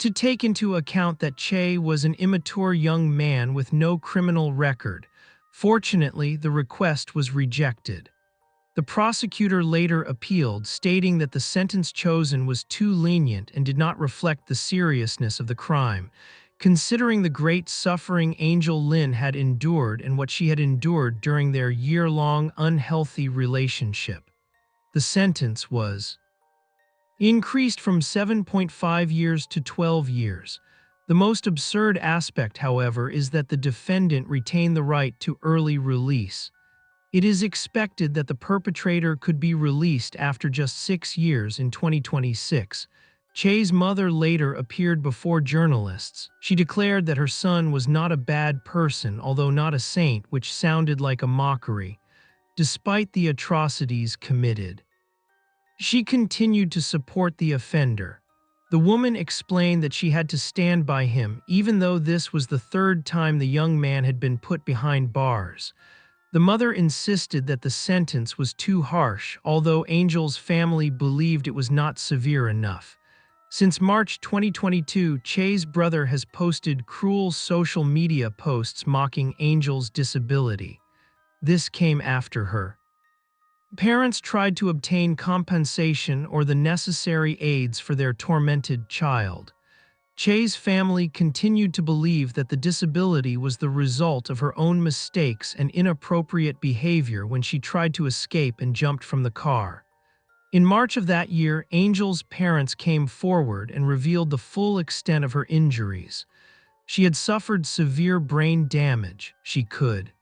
to take into account that Che was an immature young man with no criminal record. Fortunately, the request was rejected. The prosecutor later appealed, stating that the sentence chosen was too lenient and did not reflect the seriousness of the crime, considering the great suffering Angel Lin had endured and what she had endured during their year-long unhealthy relationship. The sentence was increased from 7.5 years to 12 years. The most absurd aspect, however, is that the defendant retained the right to early release. It is expected that the perpetrator could be released after just 6 years in 2026. Che's mother later appeared before journalists. She declared that her son was not a bad person, although not a saint, which sounded like a mockery, despite the atrocities committed. She continued to support the offender. The woman explained that she had to stand by him, even though this was the 3rd time the young man had been put behind bars. The mother insisted that the sentence was too harsh, although Angel's family believed it was not severe enough. Since March 2022, Che's brother has posted cruel social media posts mocking Angel's disability. This came after her Parents tried to obtain compensation or the necessary aids for their tormented child. Che's family continued to believe that the disability was the result of her own mistakes and inappropriate behavior when she tried to escape and jumped from the car. In March of that year, Angel's parents came forward and revealed the full extent of her injuries. She had suffered severe brain damage. She could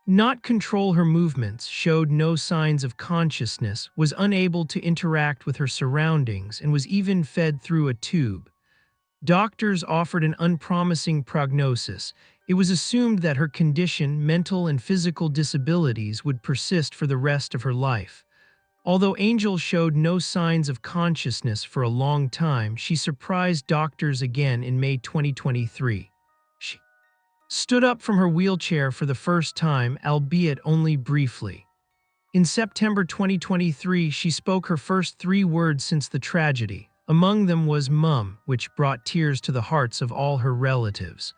not control her movements, showed no signs of consciousness, was unable to interact with her surroundings, and was even fed through a tube. Doctors offered an unpromising prognosis. It was assumed that her condition, mental and physical disabilities, would persist for the rest of her life. Although Angel showed no signs of consciousness for a long time, she surprised doctors again in May 2023. She stood up from her wheelchair for the first time, albeit only briefly. In September 2023, she spoke her first 3 words since the tragedy. Among them was "Mum," which brought tears to the hearts of all her relatives.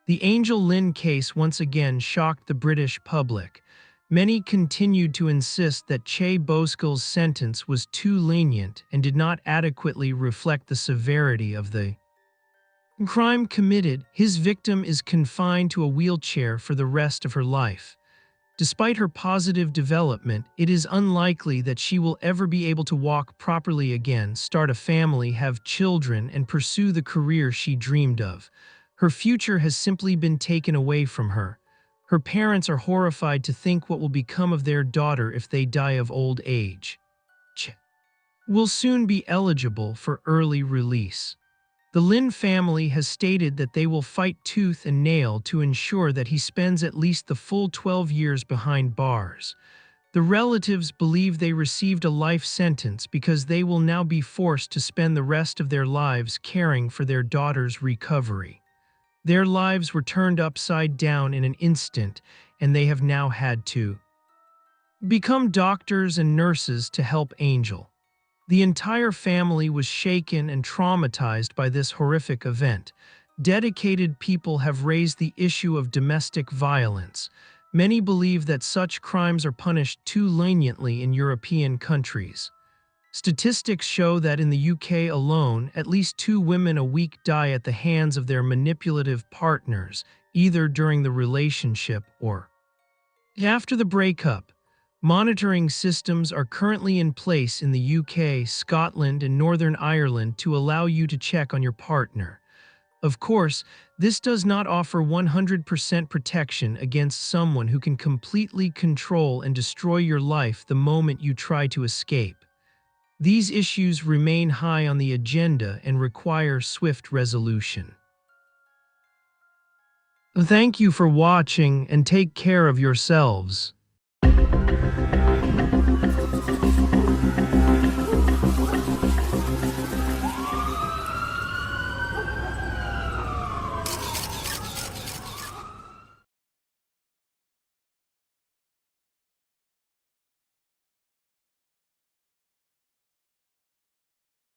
The Angel Lynn case once again shocked the British public. Many continued to insist that Che Boscal's sentence was too lenient and did not adequately reflect the severity of the crime committed. His victim is confined to a wheelchair for the rest of her life. Despite her positive development, it is unlikely that she will ever be able to walk properly again, start a family, have children, and pursue the career she dreamed of. Her future has simply been taken away from her. Her parents are horrified to think what will become of their daughter if they die of old age. Che will soon be eligible for early release. The Lynn family has stated that they will fight tooth and nail to ensure that he spends at least the full 12 years behind bars. The relatives believe they received a life sentence because they will now be forced to spend the rest of their lives caring for their daughter's recovery. Their lives were turned upside down in an instant, and they have now had to become doctors and nurses to help Angel. The entire family was shaken and traumatized by this horrific event. Dedicated people have raised the issue of domestic violence. Many believe that such crimes are punished too leniently in European countries. Statistics show that in the UK alone, at least 2 women a week die at the hands of their manipulative partners, either during the relationship or after the breakup. Monitoring systems are currently in place in the UK, Scotland, and Northern Ireland to allow you to check on your partner. Of course, this does not offer 100% protection against someone who can completely control and destroy your life the moment you try to escape. These issues remain high on the agenda and require swift resolution. Thank you for watching and take care of yourselves.